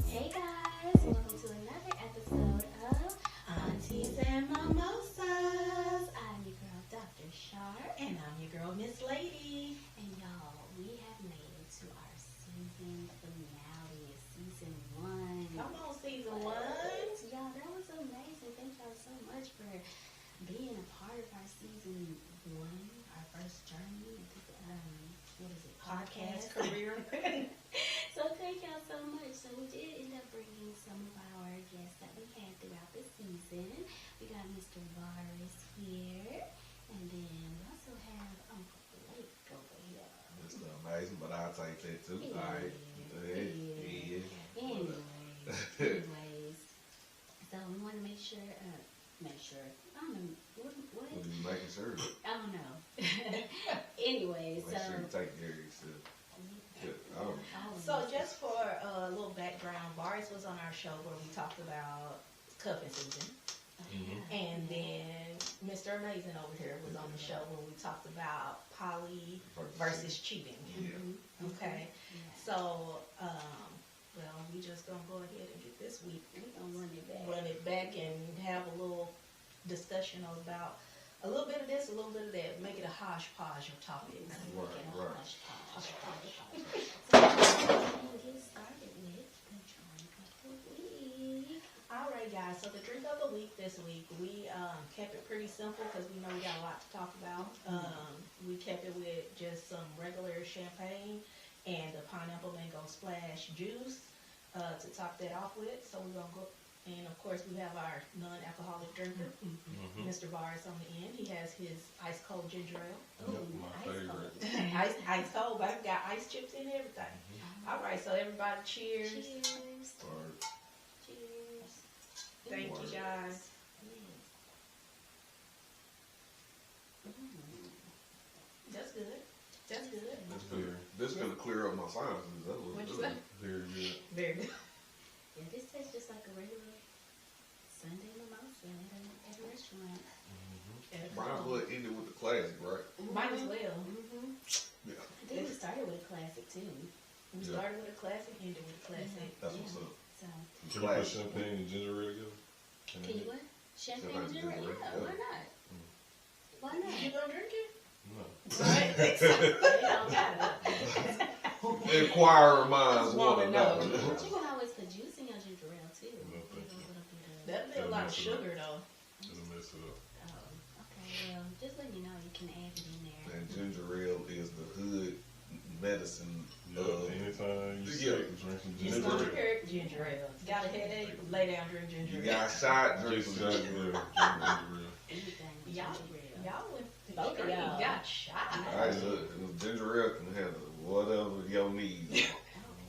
Hey guys, welcome to another episode of Aunties and Mimosas. I'm your girl, Dr. Shar, And I'm your girl, Miss Lady. and y'all, we have made it to our season finale of season 1. Come on, season What? 1. Y'all, that was amazing. Thank y'all so much for being a part of our season 1, our first journey into the, what is it, Podcast career. So thank y'all so much. So we did end up bringing some of our guests that we had throughout the season. We got Mr. Varus here, and then we also have Uncle Blake over here. It's not amazing, but I'll take that too. He All right. is. He is. Anyways, so we want to make sure, I don't know, what? What are you making sure? I don't know. Anyways, Make so. sure you take care of yourself. Oh. So just for a little background, Varus was on our show where we talked about cuffing season. And then Mr. Amazing over here was on the show where we talked about poly versus cheating. Yeah. Okay. So, well, we just gonna go ahead and get this week, We're going to run run it back and have a little discussion about a little bit of this, a little bit of that, make it a hodgepodge of topics. Right, right. So, we'll get started with the drink of the week. All right, guys. So the drink of the week this week, we kept it pretty simple because we know we got a lot to talk about. We kept it with just some regular champagne and the pineapple mango splash juice to top that off with. So we're gonna go, and of course we have our non-alcoholic drinker, Mr. Varus on the end. He has his ice cold ginger ale. Yep, my favorite. Ice cold, but I've got ice chips in everything. All right, so everybody, cheers. Cheers. Or Cheers. Thank you, guys. That's good. That's good. that's clear. This is gonna clear up my sinuses. That was What'd you good. say? Very good. Very good. Yeah, this tastes just like a regular Sunday mimosa at a restaurant. Might as well end it with the classic, right? Might as well. Yeah. I think we started with a classic too. We started with a classic, ended with a classic. That's what's up. So, Can we put champagne and ginger ale together? can you what? Champagne and Champagne ginger? and Yeah, ginger, why not? Why not? You gonna drink it? No. Right? You don't gotta. Inquirer minds Just want to wanna know. know. But you can always put juice in your ginger ale too. No, Give thank a you. little bit of. That'd be a lot of sugar though. It'll mess it up. Oh, okay. Well, just let me know. You can add it in there. And ginger ale is the hood medicine. Anytime you yeah. sick, drink some You ginger gonna ale. drink ginger ale. Got a headache? Lay down, drink ginger You ale. got shot, drink Just some ginger ginger. ale. Drink ginger ale. Anything with Y'all, ginger ale. y'all went. Both of y'all. got shot. Hey, look, ginger ale can handle whatever your needs. Oh,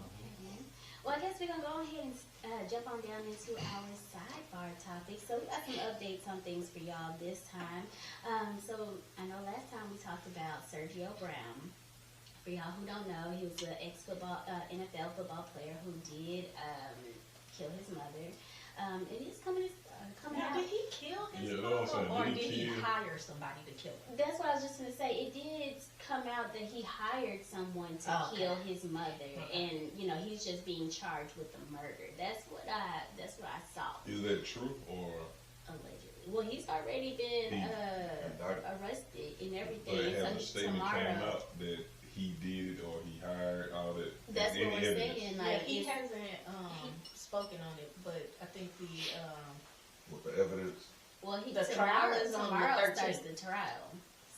okay, then. Well, I guess we're gonna go ahead and jump on down into our sidebar topic. So we got some updates on things for y'all this time. So I know last time we talked about Sergio Brown. For y'all who don't know, he was an ex-football NFL football player who did kill his mother. It is coming Now, out. did he kill his Yeah, that's what I'm mother, or saying. did Did he he kill? hire somebody to kill him? That's what I was just gonna say. It did come out that he hired someone to Okay. kill his mother, Okay. and he's just being charged with the murder. That's what I saw Is that true or? allegedly. Well, he's already been Indicted. arrested and everything. But So have a statement tomorrow, came out that he did it or he hired all that? that's what any we're evidence? saying. Yeah, Like he it's- hasn't spoken on it, but I think With the evidence. well, the trial is on the tomorrow 13th. starts the trial.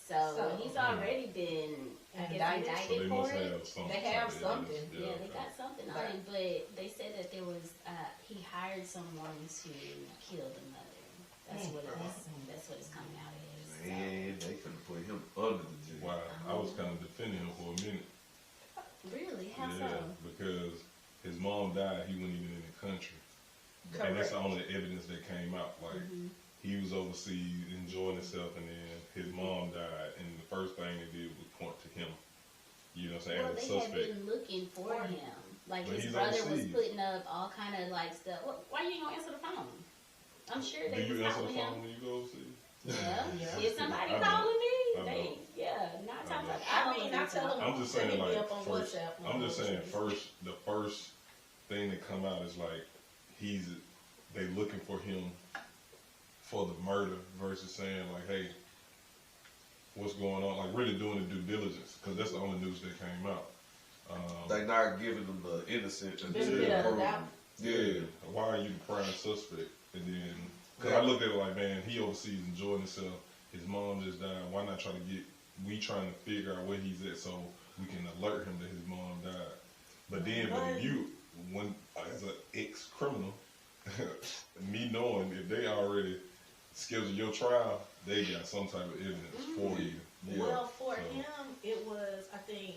So So- he's already been Indicted? So indicted they for must it. have something. They have type of something. evidence. Yeah, they okay. got something on Right. him, but they said that there was he hired someone to kill the mother. That's what it's coming out as. So. Man, they couldn't put him under the jail. Wow, I was kind of defending him for a minute. Really? How Yeah, so? because his mom died, he wasn't even in the country. And that's the only evidence that came out. Like, he was overseas enjoying himself, and then his mom died, and the first thing they did was point to him. You know what I'm I'm saying, Well, as a they had suspect. been looking for him. Like But his he's brother was overseas. putting up all kind of like stuff. Why you gonna answer the phone? I'm sure Do they was you answer the calling phone him. when you go overseas? Yeah. Yeah. If somebody I know. calling me, I they know. yeah, nine times out of I mean, I tell them I'm just to saying, hit me like, up on first, WhatsApp. I'm just saying, the first thing that come out is like, they looking for him for the murder versus saying like, hey, what's going on? Like really doing the due diligence, because that's the only news that came out. They not giving them the innocent until Benefit of the proven. doubt. Yeah. Why are you the prime suspect? And then, because I looked at it like, man, he overseas enjoying himself. His mom just died. Why not try to we trying to figure out where he's at so we can alert him that his mom died. But then, but if you, as an ex-criminal, me knowing if they already scheduled your trial, they got some type of evidence for you. Yeah. Well, for So- him, it was, I think,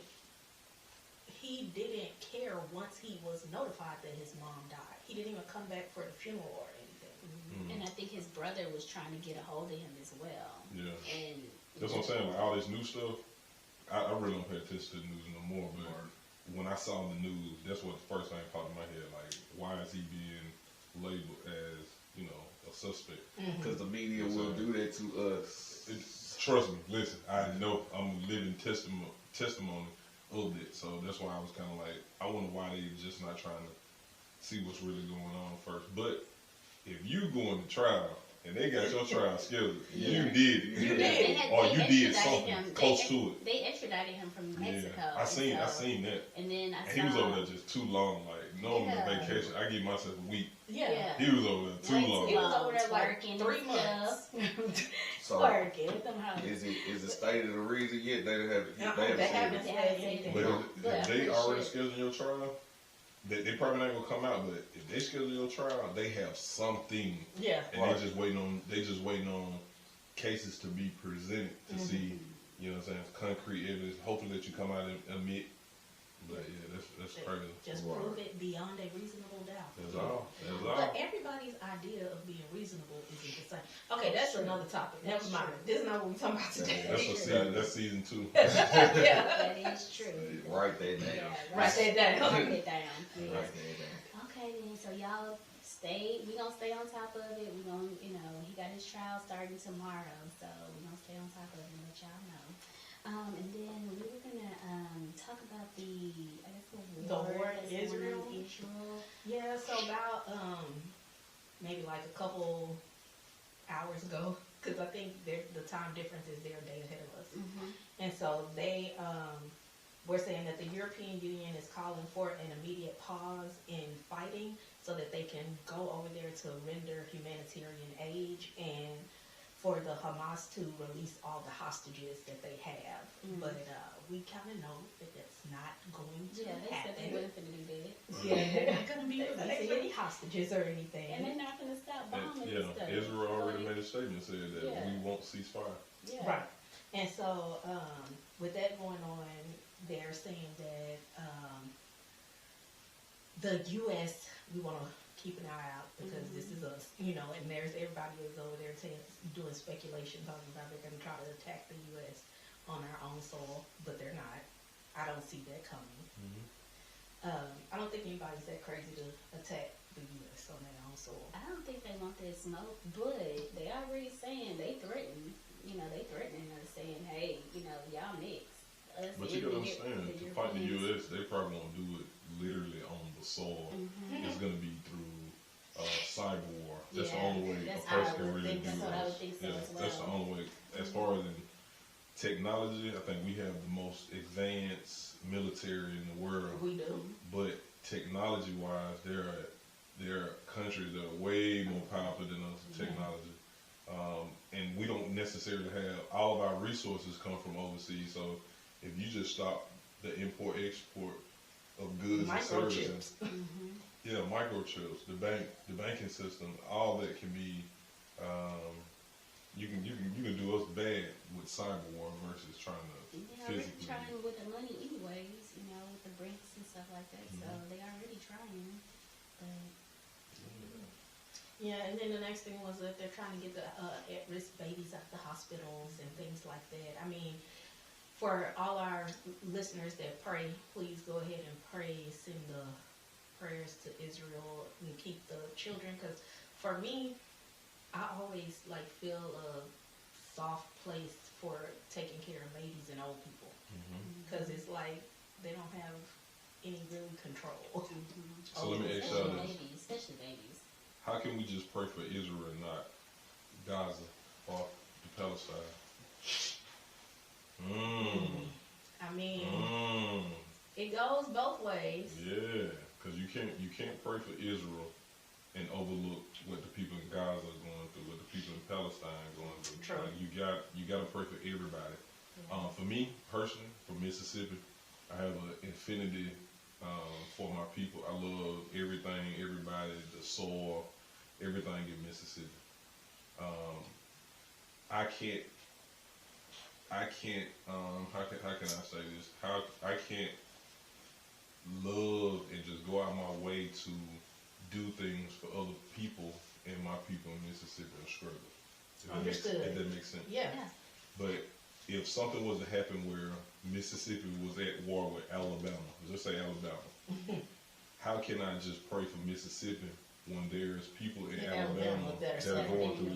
he didn't care once he was notified that his mom died. He didn't even come back for the funeral or anything. And I think his brother was trying to get a hold of him as well. Yeah. And That's what I'm saying. Like all this new stuff, I really don't pay attention to the news no more. But when I saw the news, that's what the first thing popped in my head. Like, why is he being labeled as, a suspect? Because the media will do that to us. Trust me. Listen, I know I'm a living testimony of it. So that's why I was kind of like, I wonder why they just not trying to see what's really going on first. But if you going to trial and they got your trial scheduled, you did it. You did. Or you did extradited something him. close to it. They extradited him from Mexico. Yeah, I and seen that. And then I And saw he was over there just too long. Like normally Yeah. vacation, I give myself a week. Yeah. He was over there too Way long. He was over there like Working 3 and months. So working. Let them holler. is it stated the reason yet? They haven't. They haven't They said haven't anything. But Yeah. if they Yeah. already scheduled your trial, they probably not gonna come out. But if they schedule your trial, they have something, Yeah. and Right. they just waiting on cases to be presented to see, you know what I'm saying, concrete evidence. Hopefully that you come out and admit. But yeah, that's crazy. Just Right. prove it beyond a reasonable doubt. That's all. That's But all. everybody's idea of being reasonable isn't the same. Okay, that's another topic. Never That's mind. true. This is not what we're talking about today. That's season 2. Yeah. That is true. Write that down. Yeah, Write that down. Write it down. Yes. Write that down. Okay then, so y'all we gonna stay on top of it. We gonna, he got his trial starting tomorrow, so we gonna stay on top of it and let y'all know. And then we were gonna talk about the war that's in going on Israel? in Israel. Yeah, so about maybe like a couple hours ago, because I think the time difference is they're a day ahead of us. And so they were saying that the European Union is calling for an immediate pause in fighting so that they can go over there to render humanitarian aid and for the Hamas to release all the hostages that they have. But we kind of know that that's not going to Yeah, they said they happen. wasn't finna do that. Yeah, they're not going to be releasing any hostages or anything. And they're not gonna stop bombing and stuff. Israel already Like, made a statement saying that Yeah. we won't ceasefire. yeah. Right. And so, with that going on, they're saying that the U.S., we want to keep an eye out because this is us, and there's everybody is over there doing speculation, talking about they're going to try to attack the U.S. on our own soil, but they're not. I don't see that coming. I don't think anybody's that crazy to attack the U.S. on their own soil. I don't think they want that smoke, but they already saying they threaten. They threatening us, saying, "Hey, y'all next." Us But you gotta and understand, to the fight the Europeans. U.S., they probably won't do it literally on the soil. It's gonna be through cyber war. That's the Yeah, only way a that's how I person can would really think. do That's what I would it. think so Yeah, as well. that's the only way. As far as in technology, I think we have the most advanced military in the world. We do. But technology-wise, there are countries that are way more powerful than us in technology. And we don't necessarily have all of our resources come from overseas. So if you just stop the import-export of goods and services, yeah, microchips, the banking system, all that can be. You can do us bad with cyber war versus trying to They're already physically. trying with the money anyways, with the BRICS and stuff like that. So they already trying. But Yeah, and then the next thing was that they're trying to get the at-risk babies out the hospitals and things like that. I mean, for all our listeners that pray, please go ahead and pray, send the prayers to Israel and keep the children. Because for me, I always like feel a soft place for taking care of babies and old people. Because it's like they don't have any really control. So let me ask y'all this. Babies, especially babies. How can we just pray for Israel and not Gaza or the Palestine? I mean, it goes both ways. Yeah, because you can't pray for Israel and overlook what the people in Gaza are going through, what the people in Palestine are going through. True. Like you got to pray for everybody. For me personally, from Mississippi, I have an infinity for my people. I love everything, everybody, the soil, everything in Mississippi. I can't. How can I say this? I can't love and just go out my way to do things for other people and my people in Mississippi are struggling. Understood. If that makes sense. Yeah. But if something was to happen where Mississippi was at war with Alabama, let's say Alabama, how can I just pray for Mississippi when there's people in Alabama that are going through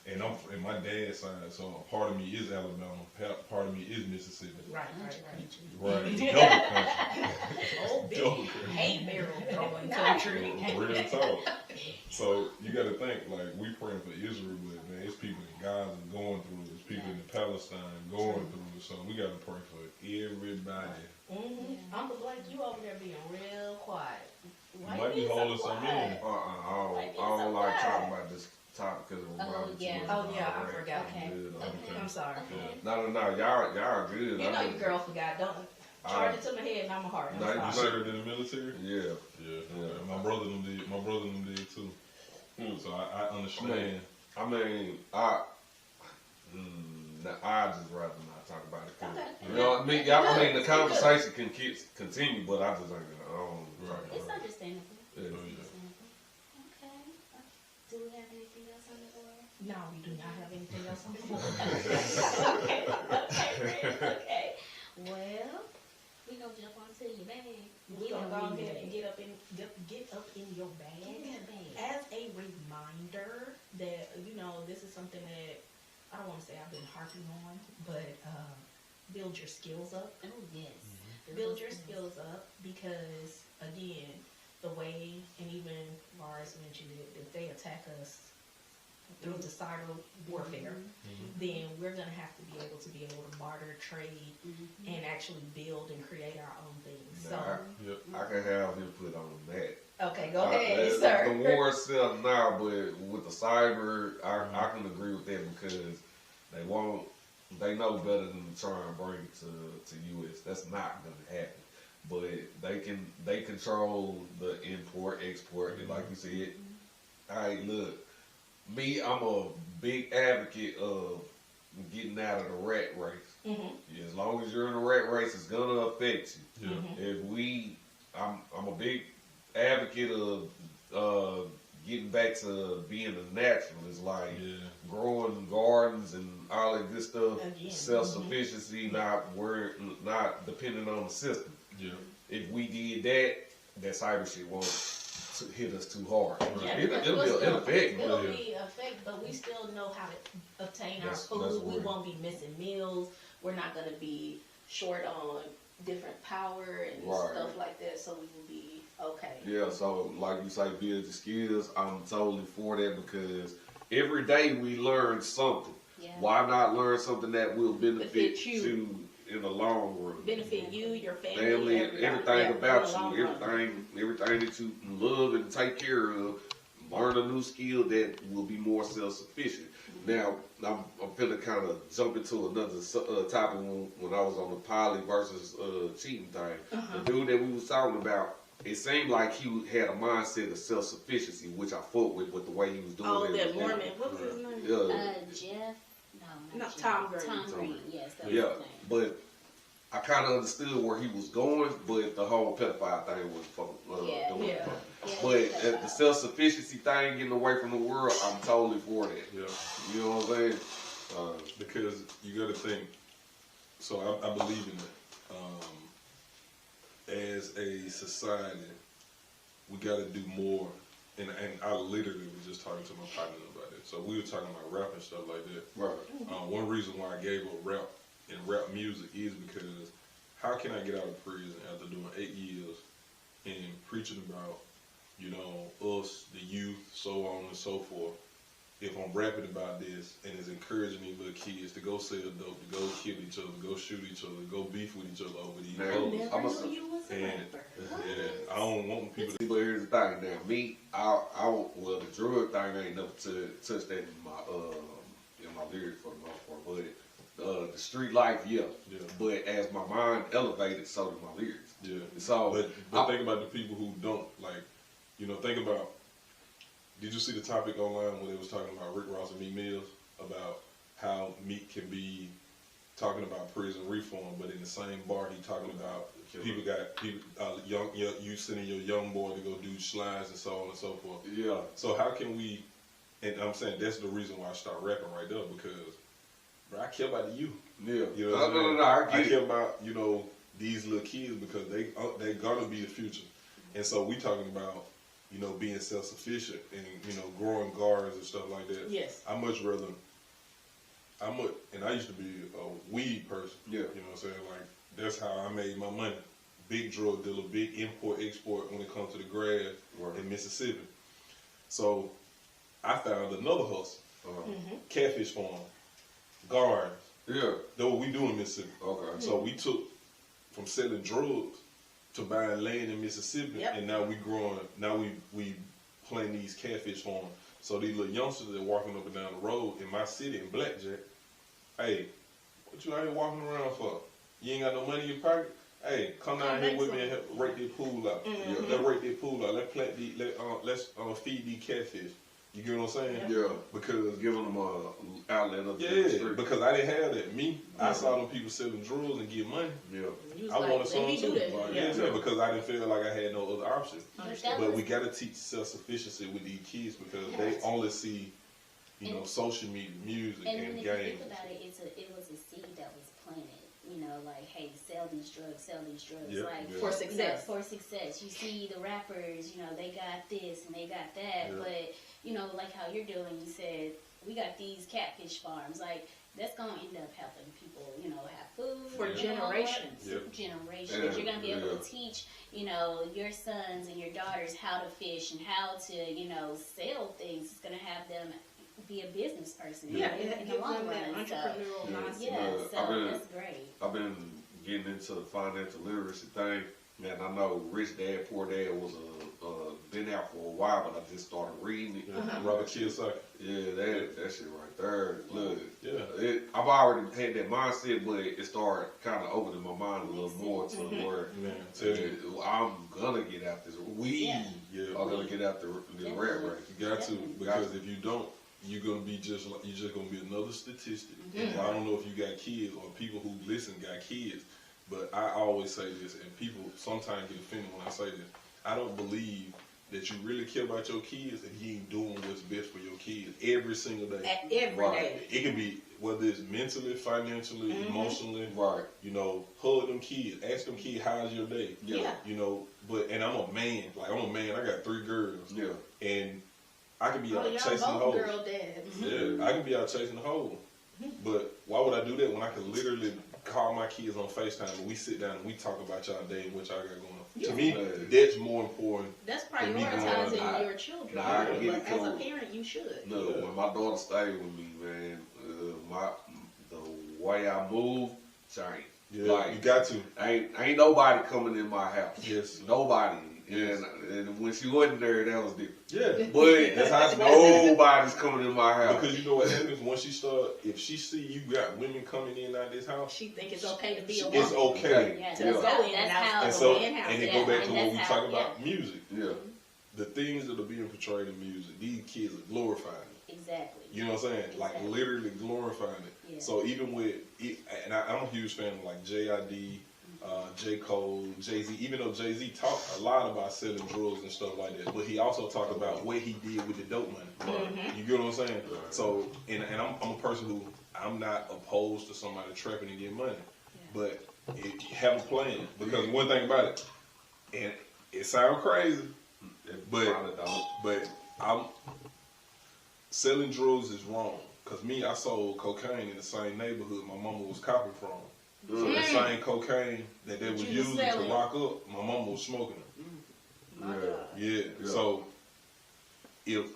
And I'm my dad's side, so a part of me is Alabama, part of me is Mississippi. Right. Double country. Old big Double hay barrel throwing country. Real talk. So you got to think like we praying for Israel, but man, it's people in Gaza going through it. It's people in Palestine going through it. So we got to pray for everybody. Uncle Blake, you over there being real quiet. Why Might you be being so holding something in. quiet? I don't like talking about this topic because it reminds me too much Oh, of yeah, my I rap. forgot. Okay. Good. I'm sorry. No, y'all good. You know your girl forgot. Don't charge it to my head and I'm a heart. I'm No, sorry. You served in the military? Yeah. Yeah. My brother them did. My brother them did too. So I understand. I mean, I just rather not talk about it. 'Cause, Okay. you know, I mean, the conversation can continue, but I just ain't gonna. It's understandable. Yeah. Understandable. Okay. Do we have anything else on the board? No, we do not have anything else on the board. Okay. Well, we gonna jump onto your bag. We gonna go ahead and get up in your bag. Get in your bag. As a reminder that, this is something that I don't want to say I've been harping on, but build your skills up. Oh yes. Build your skills up because, again, the way, and even Lars mentioned it, if they attack us through the cyber warfare, then we're going to have to be able to barter, trade, and actually build and create our own things. I can have input on that. Okay, go ahead, sir. The war itself now, but with the cyber, I can agree with that because they know better than to try and bring it to US. That's not going to happen. But they control the import, export, and like you said, look, me, I'm a big advocate of getting out of the rat race. As long as you're in the rat race, it's gonna affect you. I'm a big advocate of getting back to being a naturalist, like growing gardens and all that good stuff. Self-sufficiency, not depending on the system. If we did that cyber shit won't hit us too hard. It'll affect. It'll be affect, but we still know how to obtain our food. We won't be missing meals. We're not going to be short on different power and stuff like that, so we will be okay. Yeah, so like you say, build the skills. I'm totally for that because every day we learn something. Why not learn something that will benefit you in the long run? Benefit you, your family, everything about you, everything that you love and take care of. Learn a new skill that will be more self-sufficient. Now, I'm finna kind of jump into another topic when I was on the poly versus cheating thing. The dude that we was talking about, it seemed like he had a mindset of self-sufficiency, which I fought with the way he was doing it. Oh, that Mormon. What was his name? Jeff. No, not Tom Green. Tom Green. Yes, that was his name. But I kind of understood where he was going, but the whole pedophile thing was fucking. But the self-sufficiency thing, getting away from the world, I'm totally for that. Yeah. You know what I'm saying? Because you got to think, So I believe in that. As a society, we got to do more. And I literally was just talking to my partner about it. So we were talking about rap and stuff like that. Right. One reason why I gave up rap and rap music is because how can I get out of prison after doing 8 years and preaching about, you know, us, the youth, so on and so forth, if I'm rapping about this and it's encouraging these little kids to go sell dope, to go kill each other, to go shoot each other, to go beef with each other over these Man, hoes. Never I'm a- knew you was a And rapper. yeah, I don't want people to. But here's the thing, now me, well, the drug thing ain't never touched that in my lyrics for the most part, but the street life, yeah. Yeah. But as my mind elevated, so did my lyrics. Yeah. So, But think about the people who don't, like, you know, think about, did you see the topic online when they was talking about Rick Ross and Meek Mills about how Meek can be talking about prison reform, but in the same bar he talking about you sending your young boy to go do slides and so on and so forth. yeah, So how can we, and I'm saying that's the reason why I start rapping right there, because bro, I care about the youth. yeah. You know what I'm saying? No, I I get care it. about, you know, these little kids because they gonna be the future. And so we talking about, you know, being self-sufficient and, you know, growing gardens and stuff like that. Yes. I much rather, and I used to be a weed person. Yeah. You know what I'm saying? Like, that's how I made my money. Big drug dealer, big import-export when it comes to the grass Right. in Mississippi. So I found another hustle. Catfish farm, gardens. Yeah, That's what we do in Mississippi. okay. So we took from selling drugs to buying land in Mississippi, Yep. and now we growing. Now we playing these catfish farms. So these little youngsters that walking up and down the road in my city in Blackjack, hey, what you out here walking around for? You ain't got no money in your pocket? Hey, come down here with me and help rake that pool out. Yeah. Let's rake that pool out. Let's plant these. Let's feed these catfish. You get what I'm saying? Yeah, Because giving them a outlet of the yeah, street. because I didn't have that. Me, I saw them people selling drugs and get money. Yeah, You was I like, wanted let some me too. do that. Like, Yeah. yeah, because I didn't feel like I had no other option. Understand. But we got to teach self-sufficiency with these kids because they Yes. only see, you know, And- social media, music, And and then if you games. think about it, it was a seed that was planted. You know, like, hey, sell these drugs. Yeah, Like, yeah. For success. You know, for success. You see the rappers, you know, they got this and they got that. Yeah. But, you know, like how you're doing, you said, we got these catfish farms. Like, that's going to end up helping people, you know, have food. For you know, generations. Yeah. Generations. Yeah, You're going to be able yeah. to teach, you know, your sons and your daughters how to fish and how to, you know, sell things. It's going to have them be a business person. Yeah, in it the gives long them that run. So, entrepreneurial Yeah. mindset. yeah, I've so been- that's great. I've been getting into the financial literacy thing. Man, I know Rich Dad Poor Dad was been out for a while, but I just started reading it. Yeah. Robert Kiyosaki. Yeah, that shit right there. Look, Yeah. I've already had that mindset, but it started kind of opening my mind a little more to where Man, tell you, I'm gonna get out this weed. Yeah. yeah. I'm gonna get out the rat race. You got to, Definitely. because if you don't, you're gonna be you're just gonna be another statistic. And I don't know if you got kids or people who listen got kids, but I always say this, and people sometimes get offended when I say this. I don't believe that you really care about your kids if you ain't doing what's best for your kids every single day. At every Right. day. It could be whether it's mentally, financially, emotionally. Right. You know, hug them kids, ask them kids, how's your day? Yeah. You know, and I'm a man. Like I'm a man. I got 3 girls. Yeah. And I can be Oh, out y'all chasing the both hoes. girl dads. Yeah, I can be out chasing the hoe. But why would I do that when I could literally call my kids on FaceTime and we sit down and we talk about y'all day and what y'all got going on? Yeah. To me, Yeah. that's more important. That's And me going, prioritizing I- your children. nah, I can get But it as a cool. parent, you should. Look, Yeah. when my daughter stayed with me, man, the way I move changed. Yeah, Like, you got to. ain't nobody coming in my house. Yes. Nobody. Yes. And when she wasn't there, that was different. Yeah. But That's how it's nobody's coming in my house. Because you know what happens once she start, if she see you got women coming in out of this house, She think it's okay to be a woman. it's okay. Yeah, To that's go how, in and that's out. how And the so, man house, and it yeah, go back to and what that's we how- talk about music. Yeah. The things that are being portrayed in music, these kids are glorifying it. Exactly. You know what I'm saying? Like Exactly. literally glorifying it. Yeah. So even with, and I'm a huge fan of like J.I.D., J. Cole, Jay-Z, even though Jay-Z talked a lot about selling drugs and stuff like that, but he also talked about what he did with the dope money. You get what I'm saying? So, and I'm a person who, I'm not opposed to somebody trapping and getting money. but have a plan. Because one thing about it, and it sounds crazy, but I'm selling drugs is wrong. Cause me, I sold cocaine in the same neighborhood my mama was copping from. So that same cocaine that they were You was using to selling. lock up, my mama was smoking it. My God. Yeah. So if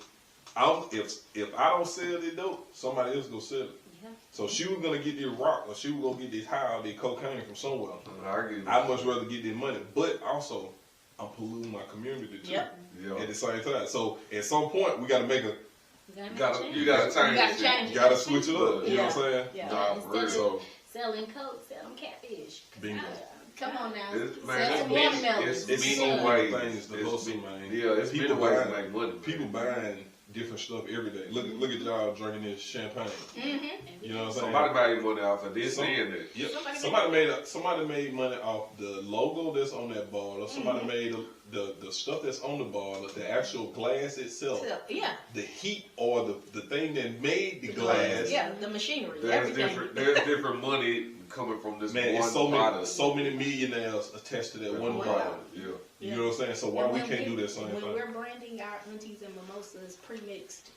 I don't sell this dope, somebody else gonna sell it. Yeah. So she was gonna get this rock, or she was gonna get this high or this cocaine from somewhere. I I'd much rather get this money, but also I'm polluting my community too. Yep. At the same time, so at some point we gotta make a, You You gotta change You gotta it. change it. gotta switch it up. You know what I'm saying? Yeah. Nah, for real. So Selling coke, selling catfish. bingo. Come on now. It's, man, Sell it's some many, watermelon. it's It's so many many ways. things to It's hustle, many- man. Yeah, it's People many ways buying- to make money. People buying different stuff every day. Look at y'all drinking this champagne. Mm-hmm. You know what I'm saying? Somebody made money off of this Some- and that. Yep. Somebody Somebody made money off the logo that's on that bottle. Somebody made the stuff that's on the bottle, the actual glass itself, Yeah. the heat or the thing that made the glass. Yeah, the machinery, There's everything. different money coming from this Man, one it's so product. many millionaires attached to that one Wow. product. Yeah. You know what I'm saying? So why And we when can't do that same When thing? we're branding our aunties and mimosas pre-mixed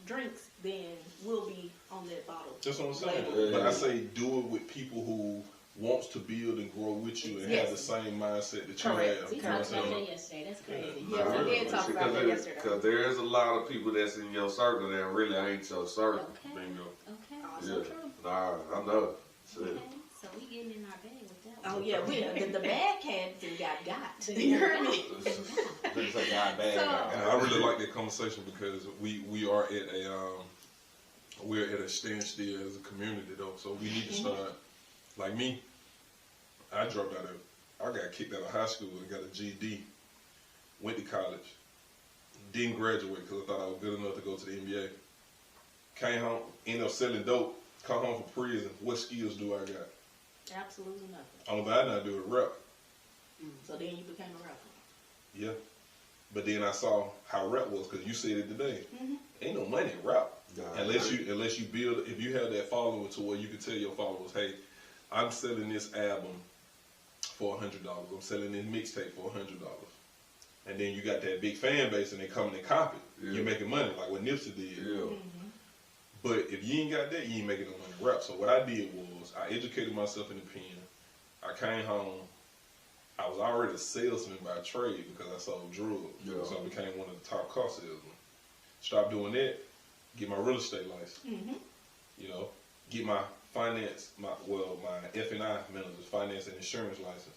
drinks, then we'll be on that bottle. That's what I'm saying. Yeah. But I say do it with people who wants to build and grow with you and have the same mindset that you Correct. have. We You know what I'm talked about saying? that yesterday. That's crazy. Yeah, we did talk about that yesterday. Because there's a lot of people that's in your circle that really ain't your circle. Okay. Bingo. Okay. Also Yeah. true. Nah, I know. Shit. Okay. So we getting in our bag with that Oh one. yeah, the bad cats and got. You heard me? It's a guy bad So- guy. And I really like that conversation because we are at a we're at a standstill as a community though. So we need to start like me. I dropped out of I got kicked out of high school and got a GED. Went to college. Didn't graduate because I thought I was good enough to go to the NBA. Came home, ended up selling dope. Come home from prison. What skills do I got? Absolutely nothing. Only thing I know how to do is rap. So then you became a rapper. Yeah. But then I saw how rap was because you said it today. Ain't no money in rap. Nah, Unless you build, if you have that following to where you can tell your followers, hey, I'm selling this album for $100. I'm selling this mixtape for $100. And then you got that big fan base and they come and they copy. Yeah. You're making money like what Nipsey did. Yeah. But if you ain't got that, you ain't making no money in rap. So what I did was I educated myself in the pen. I came home. I was already a salesman by trade because I sold drugs. Yeah. So I became one of the top car salesmen. Stop doing that, get my real estate license. You know, get my finance, my F&I manager's finance and insurance license.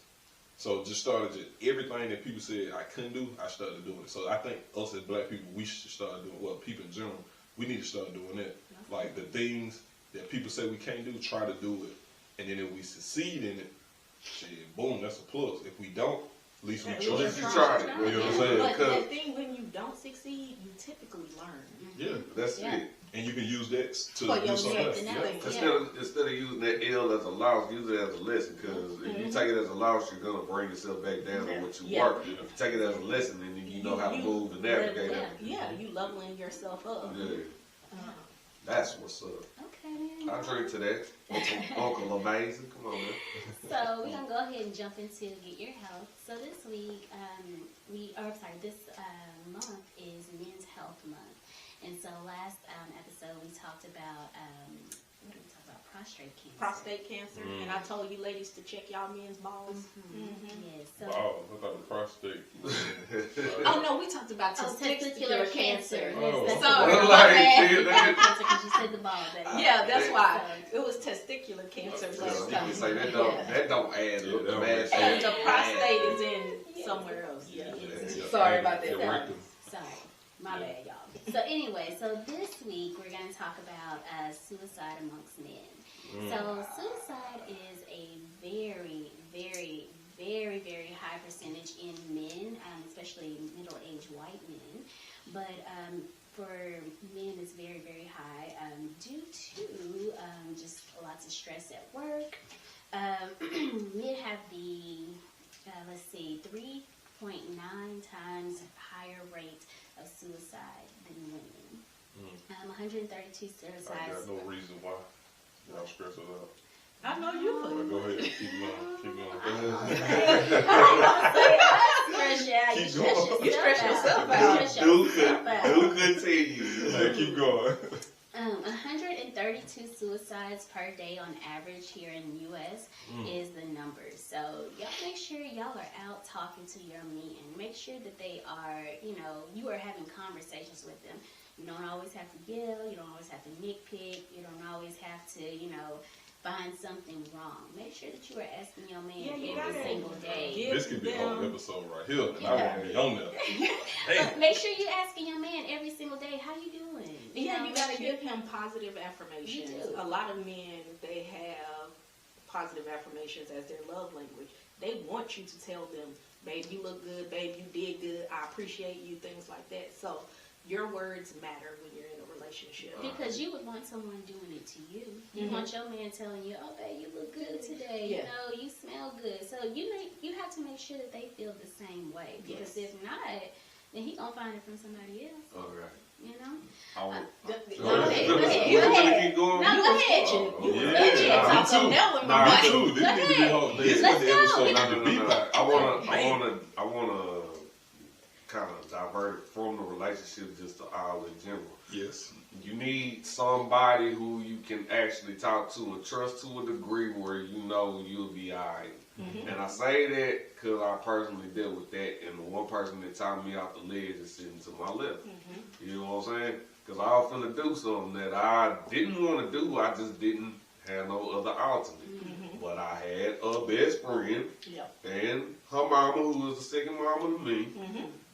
So just started everything that people said I couldn't do, I started doing it. So I think us as black people, we should start doing, well, people in general, we need to start doing that. Like the things that people say we can't do, try to do it. And then if we succeed in it, shit, boom, that's a plus. If we don't, at least we At try. least you tried it. You know what I'm saying? But Because- the thing, when you don't succeed, you typically learn. Yeah. That's Yeah. it. And you can use that to For do your something next else. thing. Instead of using that L as a loss, use it as a lesson. Because if you take it as a loss, you're gonna bring yourself back down to what you Yeah. worked. If you take it as a lesson, then you know how to move and navigate it. Yeah, you leveling yourself up. Yeah, that's what's up. Okay. I drink to that. Uncle Amazing, come on, man. So we're gonna go ahead and jump into Get Your Health. So this week, this month is Men's Health Month, and so last episode we talked about what did we talk about? Prostate cancer. Prostate cancer, and I told you ladies to check y'all men's balls. Yes. So Wow, I thought the prostate. Oh no, we talked about testicular testicular cancer. cancer. Oh. Sorry, Well, my like, bad. see, that- cancer because you said the ball. Yeah, that's why So, it was testicular cancer You last can say that don't add Yeah, up. that The don't math add And the ain't prostate add. is in somewhere else. Yeah. Yeah. Sorry about Yeah, that. rectum. Sorry, my bad, y'all. So anyway, so this week we're going to talk about suicide amongst men. So suicide is a very, very, very, very high percentage in men, especially middle-aged white men. But for men, it's very, very high due to just lots of stress at work. Men have the, 3.9 times higher rate of suicide than women. 132 I suicides. got no reason why y'all stress it out. I know you But would. go ahead, keep going, keep going. Stress you out. Keep You going. You stress yourself out. out. You stress yourself out. Dude continue. Hey, keep going. 132 suicides per day on average here in the U.S. is the number. So y'all make sure y'all are out talking to your men. Make sure that they are, you are having conversations with them. You don't always have to yell. You don't always have to nitpick. You don't always have to, find something wrong. Make sure that you are asking your man every single day. This could be a whole episode right here, and I want to be on there. But make sure you're asking your man every single day, how you doing? You make gotta sure- give him positive affirmations. You do. A lot of men, they have positive affirmations as their love language. They want you to tell them, babe, you look good, babe, you did good, I appreciate you, things like that. So your words matter when you're in a relationship. Because you would want someone doing it to you. You Mhm. want your man telling you, "Oh, babe, you look good today. Yeah. You smell good." So you have to make sure that they feel the same way. Because Yes. if not, then he gonna find it from somebody else. Okay. You know. Go ahead, You go ahead. gonna keep going? No, go ahead. You Yeah, was nah, talk me on too. that one, Nah, my Me boy. too. This need to be whole. This Let's is the go. episode No, need no, to be no, back. I wanna kind of divert from the relationship just to all in general. Yes. You need somebody who you can actually talk to and trust to a degree where you know you'll be alright. And I say that because I personally dealt with that, and the one person that taught me off the ledge is sitting to my left. You know what I'm saying? Because I was finna do something that I didn't want to do. I just didn't have no other alternate. But I had a best friend Yep. and her mama, who was the second mama to me,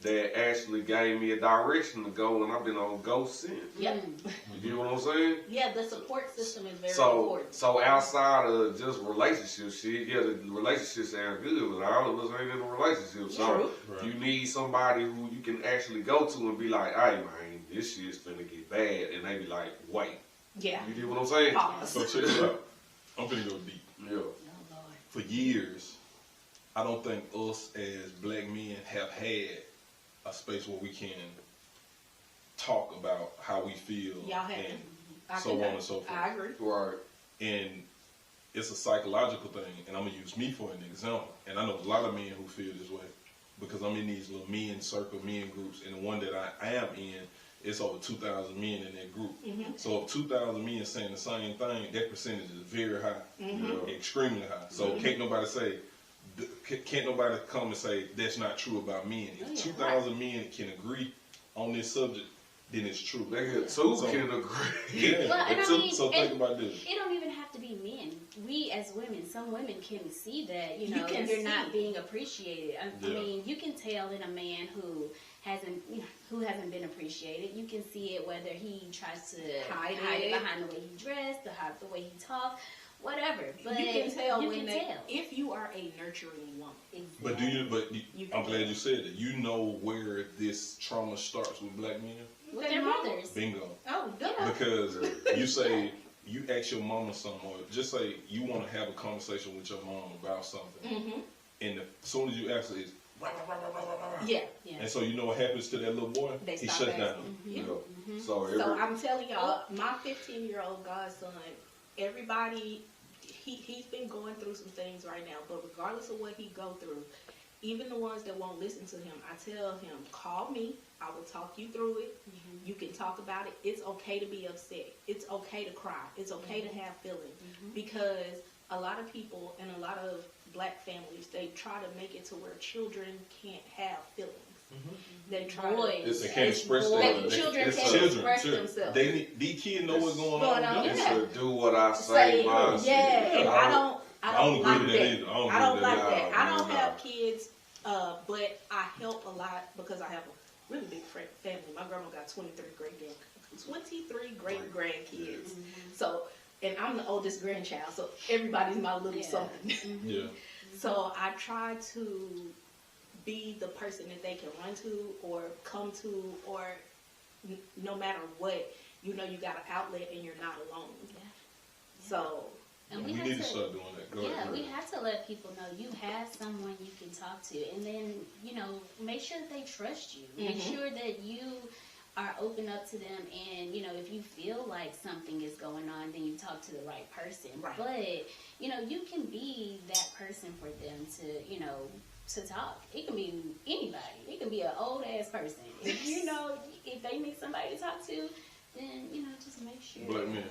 that actually gave me a direction to go, and I've been on go since. Yep. You know what I'm saying? Yeah, the support system is very So, important. so outside of just relationship shit, yeah, the relationships sound good, but all of us ain't in a relationship. So True. Right. you need somebody who you can actually go to and be like, "Hey man, this shit's finna get bad," and they be like, "Wait," Yeah. you get what I'm saying? Pause. So check this out. I'm finna go deep. Yeah. Oh Lord. For years, I don't think us as black men have had a space where we can talk about how we feel Y'all have. and I so can- on and so forth. I agree. Right. And it's a psychological thing, and I'm gonna use me for an example. And I know a lot of men who feel this way because I'm in these little men circle, men groups, and the one that I am in, it's over 2,000 men in that group. So if 2,000 men saying the same thing, that percentage is very high, extremely high. So can't nobody say, can't nobody come and say that's not true about men. Oh, If yeah. 2,000 men can agree on this subject, then it's true. Nigga, two So- can agree. Yeah. Well, and I Two- mean, So think about this. it don't even have to be men. We as women, some women can see that, You you're can not see. being appreciated. I Yeah. mean, you can tell in a man who hasn't been appreciated. You can see it whether he tries to Hide it it. behind the way he dressed, the way he talks, whatever. But You can tell you when can they, tell. if you are a nurturing woman. But do you? You I'm can glad tell. you said that. You know where this trauma starts with black men. with their mothers. Bingo. Oh, good. Because you say you ask your mama something, or just say you want to have a conversation with your mom about something, and as soon as you ask her, it's rah, rah, rah, rah, rah, rah. Yeah. Yeah. And so you know what happens to that little boy? They He stop shuts asking. down. Yeah. Mm-hmm. So every, So I'm telling y'all, my 15-year-old godson, everybody, he's been going through some things right now, but regardless of what he go through, even the ones that won't listen to him, I tell him, call me. I will talk you through it. You can talk about it. It's okay to be upset. It's okay to cry. It's okay to have feelings. Because a lot of people and a lot of black families, they try to make it to where children can't have feelings. They try Boys. They can't express boys. their Children it's can't children, express children. themselves. They need, these kids know what's going Going on. on. it's Yeah. a do what I say, mindset. Yeah, and I don't I don't agree like with that. that either. I don't like that. that. I don't No. have kids, but I help a lot because I have a really big family. My grandma got 23 great grandkids. So, and I'm the oldest grandchild, so everybody's my little Yeah. something. Yeah. So I try to be the person that they can run to or come to, or no matter what, you know, you got an outlet and you're not alone. Yeah. So And We have need to to- start doing that. Go Yeah, ahead. we have to let people know you have someone you can talk to, and then make sure that they trust you. Make Mhm. sure that you are open up to them, and you know, if you feel like something is going on, then you talk to the right person. Right. But you know, you can be that person for them to, you know, to talk. It can be anybody. It can be an old ass person. If you know, if they need somebody to talk to, then you know, just make sure. Black men,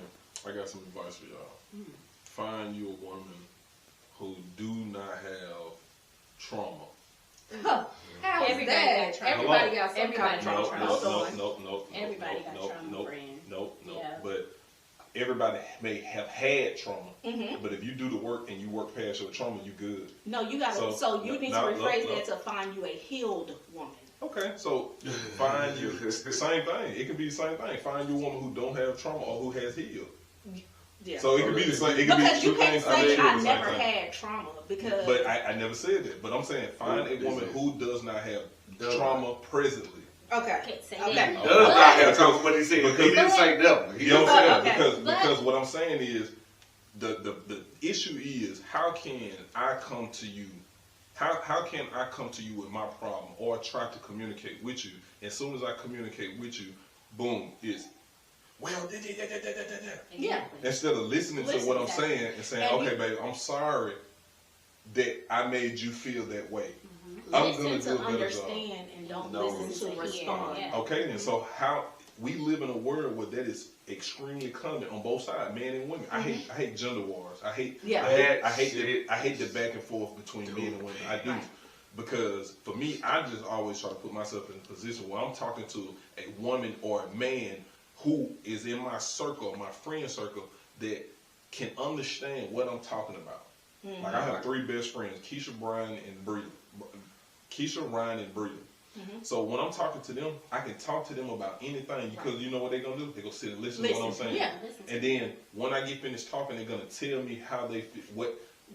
I got some advice for y'all. Find you a woman who do not have trauma. Huh. How is Everybody that? got trauma. Everybody got some Everybody kind of got trauma. trauma. Hold on. Everybody got trauma, friend. Nope. Yeah. But everybody may have had trauma. Mhm. But if you do the work and you work past your trauma, you good. No, you got to. So you need to no, rephrase no. that to find you a healed woman. Okay, so find you the same thing. It could be the same thing. Find you a woman who don't have trauma or who has healed. Yeah. So it could be the same. It could because be you two can't things. say sure I the same never thing. had trauma because. But I never said that. But I'm saying find a woman who does not have trauma presently. Okay. Okay, say Okay. that. Does not have trauma. What he said. He didn't say never. You know what I'm saying? Okay. Because what I'm saying is the issue is how can I come to you? How can I come to you with my problem or try to communicate with you? As soon as I communicate with you, boom, it's well, Yeah. instead of listening to what I'm saying and saying, And okay, you- baby, I'm sorry that I made you feel that way. Mm-hmm. I'm Listen gonna to do a better job. understand and don't No. listen to respond. Yeah. Okay, then so how we live in a world where that is extremely common on both sides, men and women. I hate gender wars. I hate Yeah. I hate the back and forth between men and women. I do. Right. Because for me, I just always try to put myself in a position where I'm talking to a woman or a man who is in my circle, my friend circle, that can understand what I'm talking about. Like I have 3 best friends, Keisha, Brian, and Brita. Keisha, Ryan, and Brita. So when I'm talking to them, I can talk to them about anything because you know what they're gonna do? They're gonna sit and listen to what I'm saying. Yeah. And then when I get finished talking, they're gonna tell me how they feel,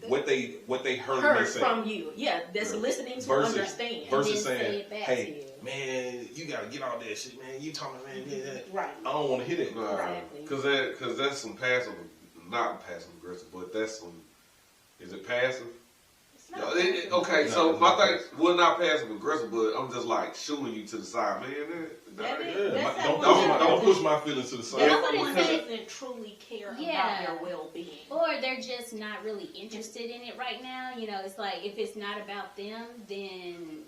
what they heard me Heard say. from you. Yeah, that's listening to understand. Versus And then say saying, it back hey, to you. man, you gotta get all that shit, man. You talking, man, yeah. Right. I don't want to hear that. Exactly. Because that's some passive, not passive aggressive, but that's some. Is it passive? Okay, No, so it's my not thing, passive. well, not passive aggressive, but I'm just like shooing you to the side, man. That is- Yeah, That's how don't, we don't, do it. don't push my feelings to the side. Yeah. Someone Because- doesn't truly care Yeah. about their well-being. Or they're just not really interested in it right now. You know, it's like if it's not about them, then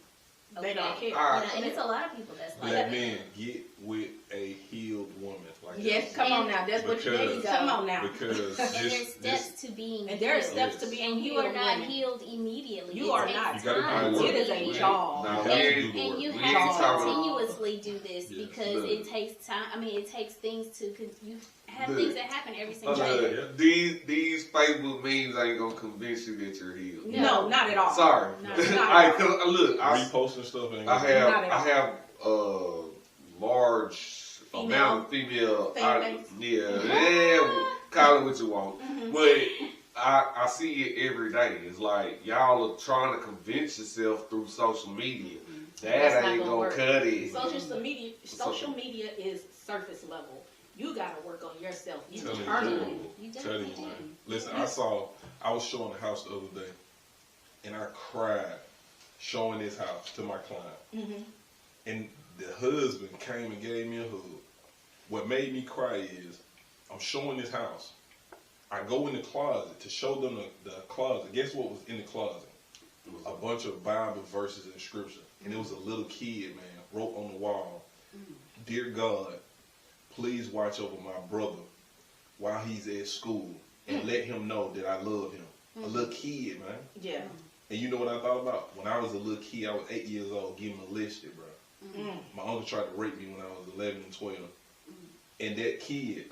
They don't care. You know, and it's a lot of people that's like Black that. men, get with a healed woman. Like Yes, that. come on now. That's what you Because- need. Come on now. Because And there's this, steps to being And there are healed. steps to being And you are healed not women. healed immediately. You It are takes not. You gotta time do the to It is be a healed. job. Now, You we have to ain't- do the And work. you We have ain't to talking- continuously do this Yes. because Look. it takes time. I mean, it takes things to. You have Look. things that happen every single Yeah. day. These Facebook memes ain't gonna convince you that you're healed. No, not at all. Sorry. No. All right, 'cause, look, reposting stuff ain't I gonna have Not at all. I have a large amount of female. Fan Yeah, call it what you want, but I see it every day. It's like y'all are trying to convince yourself through social media. That's That not ain't gonna gonna work. cut it. Social media is surface level. You gotta work on yourself Tell me internally. You Tell you, definitely man. do. Listen, I was showing the house the other day, and I cried showing this house to my client. And the husband came and gave me a hug. What made me cry is, I'm showing this house. I go in the closet to show them the closet. Guess what was in the closet? A bunch of Bible verses and scripture. And it was a little kid, man, wrote on the wall, Dear God, please watch over my brother while he's at school and let him know that I love him. A little kid, man. Yeah. And you know what I thought about? When I was a little kid, I was 8 years old, getting molested, bro. My uncle tried to rape me when I was 11 and 12. And that kid,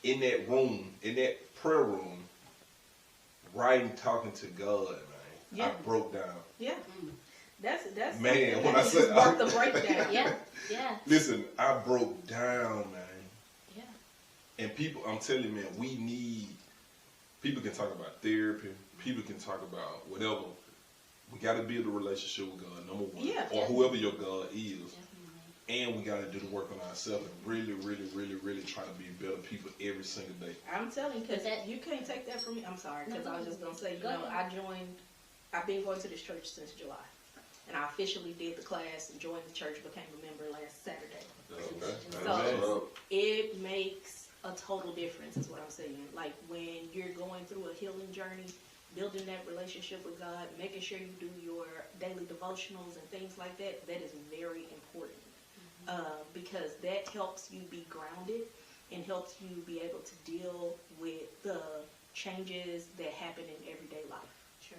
in that room, in that prayer room, writing, talking to God, man, Yeah. I broke down. Yeah. That's Man, something when I that said- is worth the breakdown. Yeah. Listen, I broke down, man. Yeah. And people, I'm telling you, man, people can talk about therapy, people can talk about whatever. We got to build a relationship with God, number one. Yeah. Or whoever your God is. And we got to do the work on ourselves and really, really, really, really try to be better people every single day. I'm telling you, because That- you can't take that from me. I'm sorry, because No, I was just going to say, go ahead. I've been going to this church since July. and I officially did the class and joined the church, became a member last Saturday. Okay. So it makes a total difference, is what I'm saying. Like when you're going through a healing journey, building that relationship with God, making sure you do your daily devotionals and things like that, that is very important. Because that helps you be grounded and helps you be able to deal with the changes that happen in everyday life. True.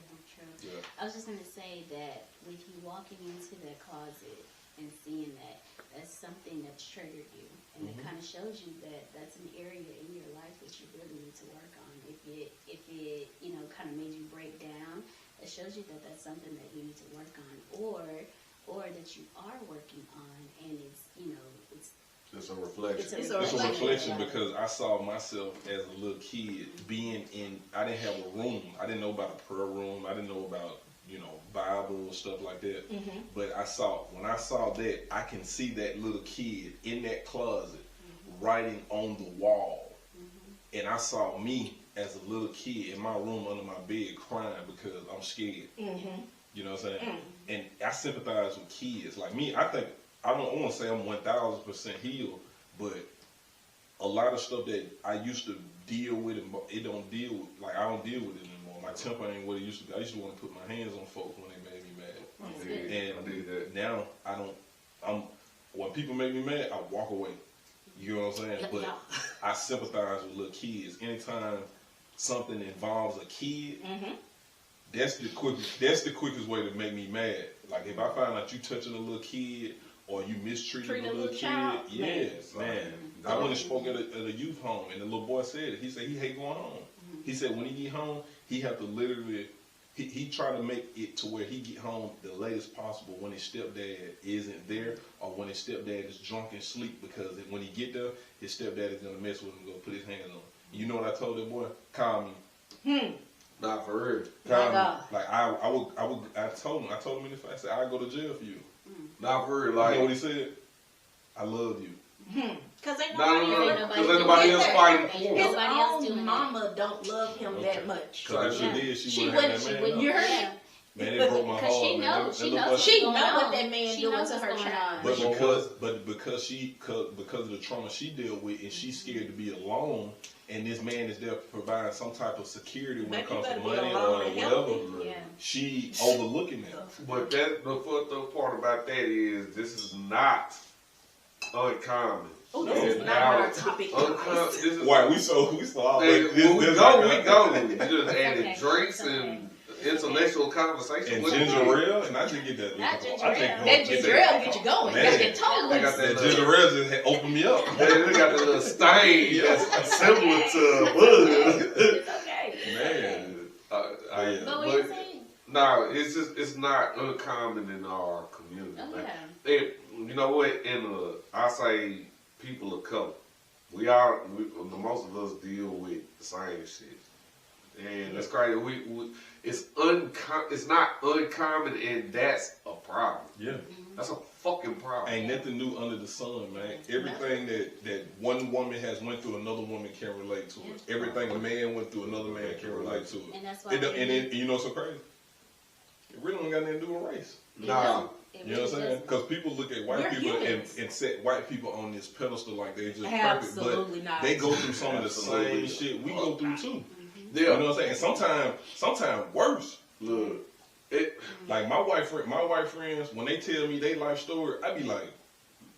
Yeah. I was just gonna say that with you walking into that closet and seeing that, that's something that's triggered you, and it kind of shows you that that's an area in your life that you really need to work on. If it kind of made you break down, it shows you that that's something that you need to work on, or that you are working on, and it's It's a reflection. It's It's a reflection Yeah. because I saw myself as a little kid being in, I didn't have a room. I didn't know about a prayer room. I didn't know about, Bible, stuff like that. But when I saw that, I can see that little kid in that closet writing on the wall. And I saw me as a little kid in my room under my bed crying because I'm scared. You know what I'm saying? And I sympathize with kids. Like me, I don't want to say I'm 1000% healed, but a lot of stuff that I used to deal with, I don't deal with it anymore. My temper ain't what it used to be. I used to want to put my hands on folks when they made me mad. I did that. Now I don't. When people make me mad, I walk away. You know what I'm saying? But I sympathize with little kids. Anytime something involves a kid, that's the quickest way to make me mad. Like if I find out you touching a little kid or you mistreating a little kid, child, yes, man. I went and spoke at a youth home, and the little boy said it. He said he hate going home. He said when he get home, he have to literally, he try to make it to where he get home the latest possible when his stepdad isn't there or when his stepdad is drunk and sleep, because when he get there, his stepdad is gonna mess with him and go put his hands on him. You know what I told that boy? Call me. Not for real. Call me. God. Like I told him in the face, I said I go to jail for you. Not for real. You know Like, what he said? I love you. Because ain't no, nobody, because anybody else fighting for him. his Nobody else own doing mama don't love him that much. Because if Yeah. she did, she She wouldn't have wouldn't. that She man. wouldn't. You heard Yeah. Man, it broke my Because heart. she man. knows. That She little knows. boy- She what's know going what on. that man She doing knows to what's her going child. on. But because of the trauma she dealt with, and she's scared to be alone, and this man is there providing some type of security when Baby, it comes you to better be money alone or and whatever. healthy. Yeah. She overlooking that. But the fucked up part about that is this is not uncommon. Oh, this In is not our topic, guys. This is Why we so all Hey, like when we this go, like we go. We just added Okay. drinks Okay. and intellectual conversation. and with ginger it. ale, and I just get that. Not ginger I think ale. That ginger ale get you going. Man. Got you totally. I got that That ginger ale just had opened me up. They got the little stain that's similar to bud. It's okay. Man. Yeah. But what you saying? No, it's not uncommon in our community. Oh, man. yeah. And you know what? I say people of color. Most of us deal with the same shit, and that's crazy. It's not uncommon, and that's a problem. Yeah. That's a fucking problem. Ain't nothing new under the sun, man. Everything that one woman has went through, another woman can relate to it. Everything a man went through, another man can relate to it. And that's why. You know what's so crazy? It really don't got nothing to do with race. Nah. You know what I'm saying? Because people look at white We're people humans. and set white people on this pedestal like they're just Absolutely perfect, not. but they go through some of the Absolutely same shit we go through too. Yeah. You know what I'm saying? And sometimes worse. Look, it. Like my white friends, when they tell me their life story, I be like,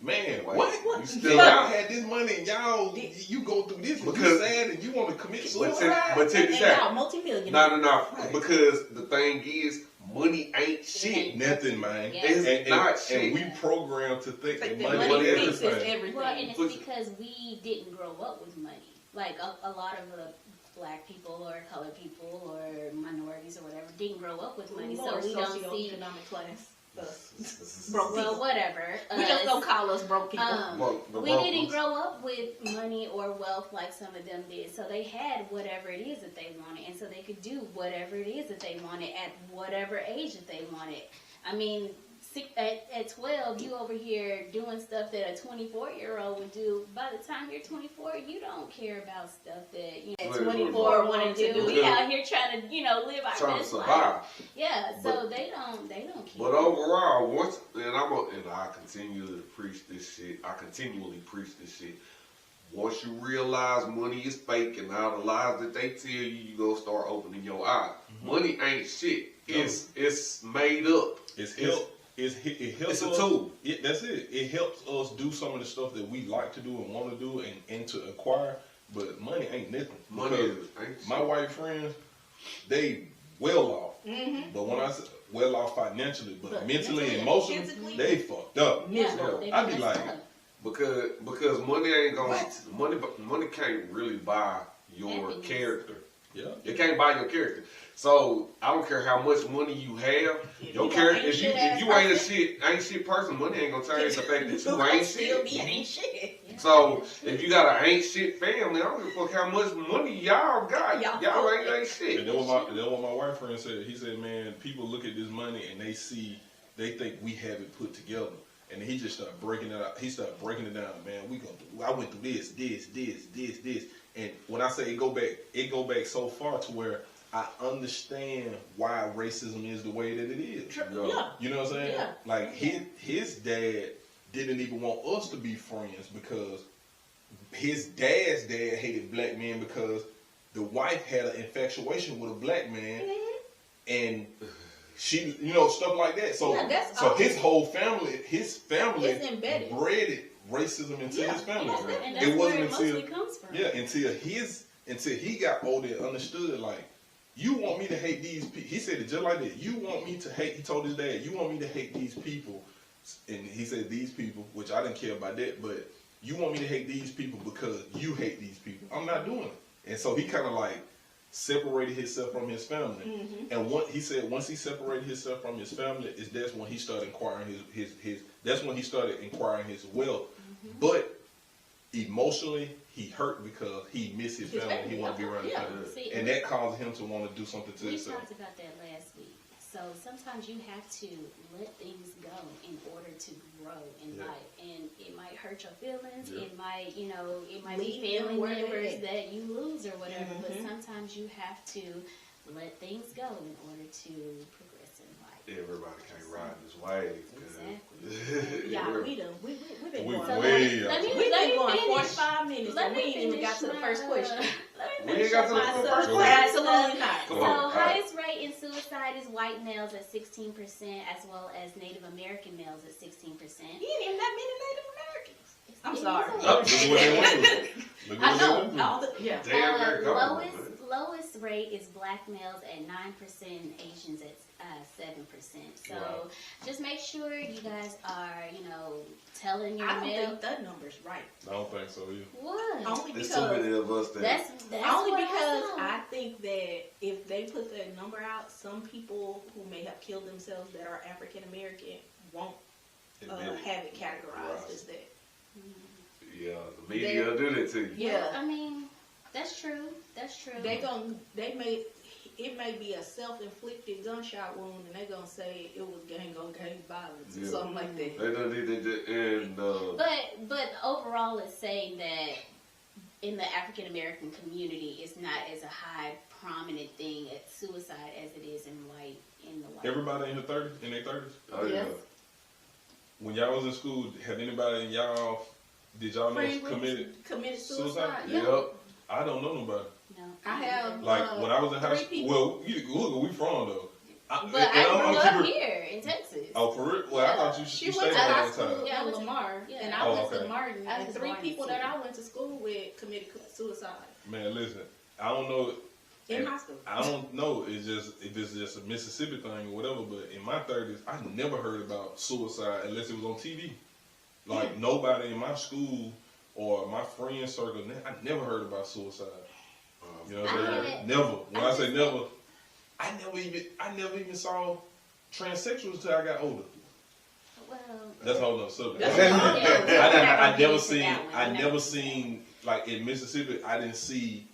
man, Like, what? you still Y'all had this money and you go through this and you Because- sad and you want to commit But suicide. but check And this y'all out. multi-millionaires. No. Because the thing is, money ain't shit. Nothing, man. Yeah. It's not shit. And we programmed to think Like that the money money is fixes everything. everything. Well, and it's because we didn't grow up with money. Like a lot of the black people or colored people or minorities or whatever didn't grow up with money, so More we don't see. socioeconomic class. Broke Well, people. whatever. We just don't call us broke people. We didn't grow up with money or wealth like some of them did. So they had whatever it is that they wanted. And so they could do whatever it is that they wanted at whatever age that they wanted. I mean, at 12, you over here doing stuff that a 24-year-old would do. By the time you're 24, you don't care about stuff that at 24 want to do. We out here trying to live our Trying to best survive. life. Yeah, so they don't care. But overall, I continue to preach this shit. I continually preach this shit. Once you realize money is fake and all the lies that they tell you, you gonna start opening your eyes. Money ain't shit. It's made up. It helps It's a us. tool. That's it. It helps us do some of the stuff that we like to do and want to do and to acquire. But money ain't nothing. Money Because ain't my shit. white friends, they well off. Mm-hmm. But when I say well off financially, but mentally and mentally, emotionally, physically, they fucked up. Yeah, miserable. I be like, Because money ain't gonna What? money can't really buy your Happiness. character. yeah. It can't buy your character. So I don't care how much money you have, If your you character. ain't If you shit-ass ain't a person, shit person, money ain't gonna change the fact that you you ain't still shit. be ain't shit. So if you got an ain't shit family, I don't give a fuck how much money y'all got. Y'all Y'all fuck ain't it. And shit. that what my white friend said. He said, man, people look at this money and they think we have it put together. And he just started breaking it out. He started breaking it down. Man, I went through this. And when I say it go back so far to where I understand why racism is the way that it is. Yeah. You know what I'm saying? Yeah. Like his dad didn't even want us to be friends because his dad's dad hated black men because the wife had an infatuation with a black man and she, stuff like that. So, Yeah, that's so all. his whole family, It's embedded. bred racism into Yeah, his family. And It that's where wasn't it mostly comes from. Yeah, until he got older and understood, like, you want me to hate these people. He said it just like that. You want me to hate, he told his dad, you want me to hate these people. And he said these people, which I didn't care about that, but you want me to hate these people because you hate these people. I'm not doing it. And so he kind of like separated himself from his family. Mm-hmm. And he said once he separated himself from his family, that's when he started inquiring his wealth. But emotionally, he hurt because he missed his His family. family, He wanted to be around his yeah. family. See, And that caused him to want to do something to We himself. talked about that last week. So sometimes you have to let things go in order to grow in Yeah. life, and it might hurt your feelings. Yeah. It might, it might Leave be family them where they members at. that you lose or whatever. But Mhm. sometimes you have to let things go in order to progress in life. Everybody can't ride this wave. Exactly. Yeah, We're- we've been We going. So way let out me there. We've been going finish. 45 minutes Let and we me ain't even got to the finish first my, question. Let me We ain't finish got up to my the first suicide question. Absolutely stuff. not. Come So on. highest rate in suicide is white males at 16%, as well as Native American males at 16%. You ain't even that many Native Americans. I'm It is sorry. a Look lot. at what they went through. Look I at know. what they went through. All the, yeah. Damn, they're gone, Lowest rate is black males at 9% and Asians at 7%. So Wow. just make sure you guys are, telling your I don't male. think that number's right. I don't think so either. What? Only There's because too many of us that. That's only what because saw. I think that if they put that number out, some people who may have killed themselves that are African American won't have it categorized as that. Yeah, the media will do that to you. Yeah. I mean, that's true. That's true. It may be a self-inflicted gunshot wound, and they're gonna say it was gang on gang violence or Yeah. something like that. They done did it, and But overall, it's saying that in the African American community, it's not as a high prominent thing at suicide as it is in the white. Everybody in their 30s? oh yeah. Yes. When y'all was in school, have anybody in y'all, did y'all know Friend groups committed suicide. suicide? Yeah. Yep. I don't know nobody. No, I have. Like, when I was in high 3 school, people. well, look where we from, though. But I grew up here in Texas. Oh, for real? Well, I thought you She stayed went to there high all the school time. Yeah, I in went to- Lamar, yeah. and I Oh, went okay. to Martin, I and went to 3 Martin, people too. that I went to school with committed suicide Man, listen, I don't know. in high school. I don't know. It's just if it's just a Mississippi thing or whatever. But in my 30s, I never heard about suicide unless it was on TV. Like nobody in my school or my friend circle, I never heard about suicide. You know what I'm I saying? had- Never. When I say just- never, I never even saw transsexuals until I got older. Well, That's a whole nother subject. That's Yeah. I We're not never gonna get into seen. that one. I We're not never gonna- seen like in Mississippi. I didn't see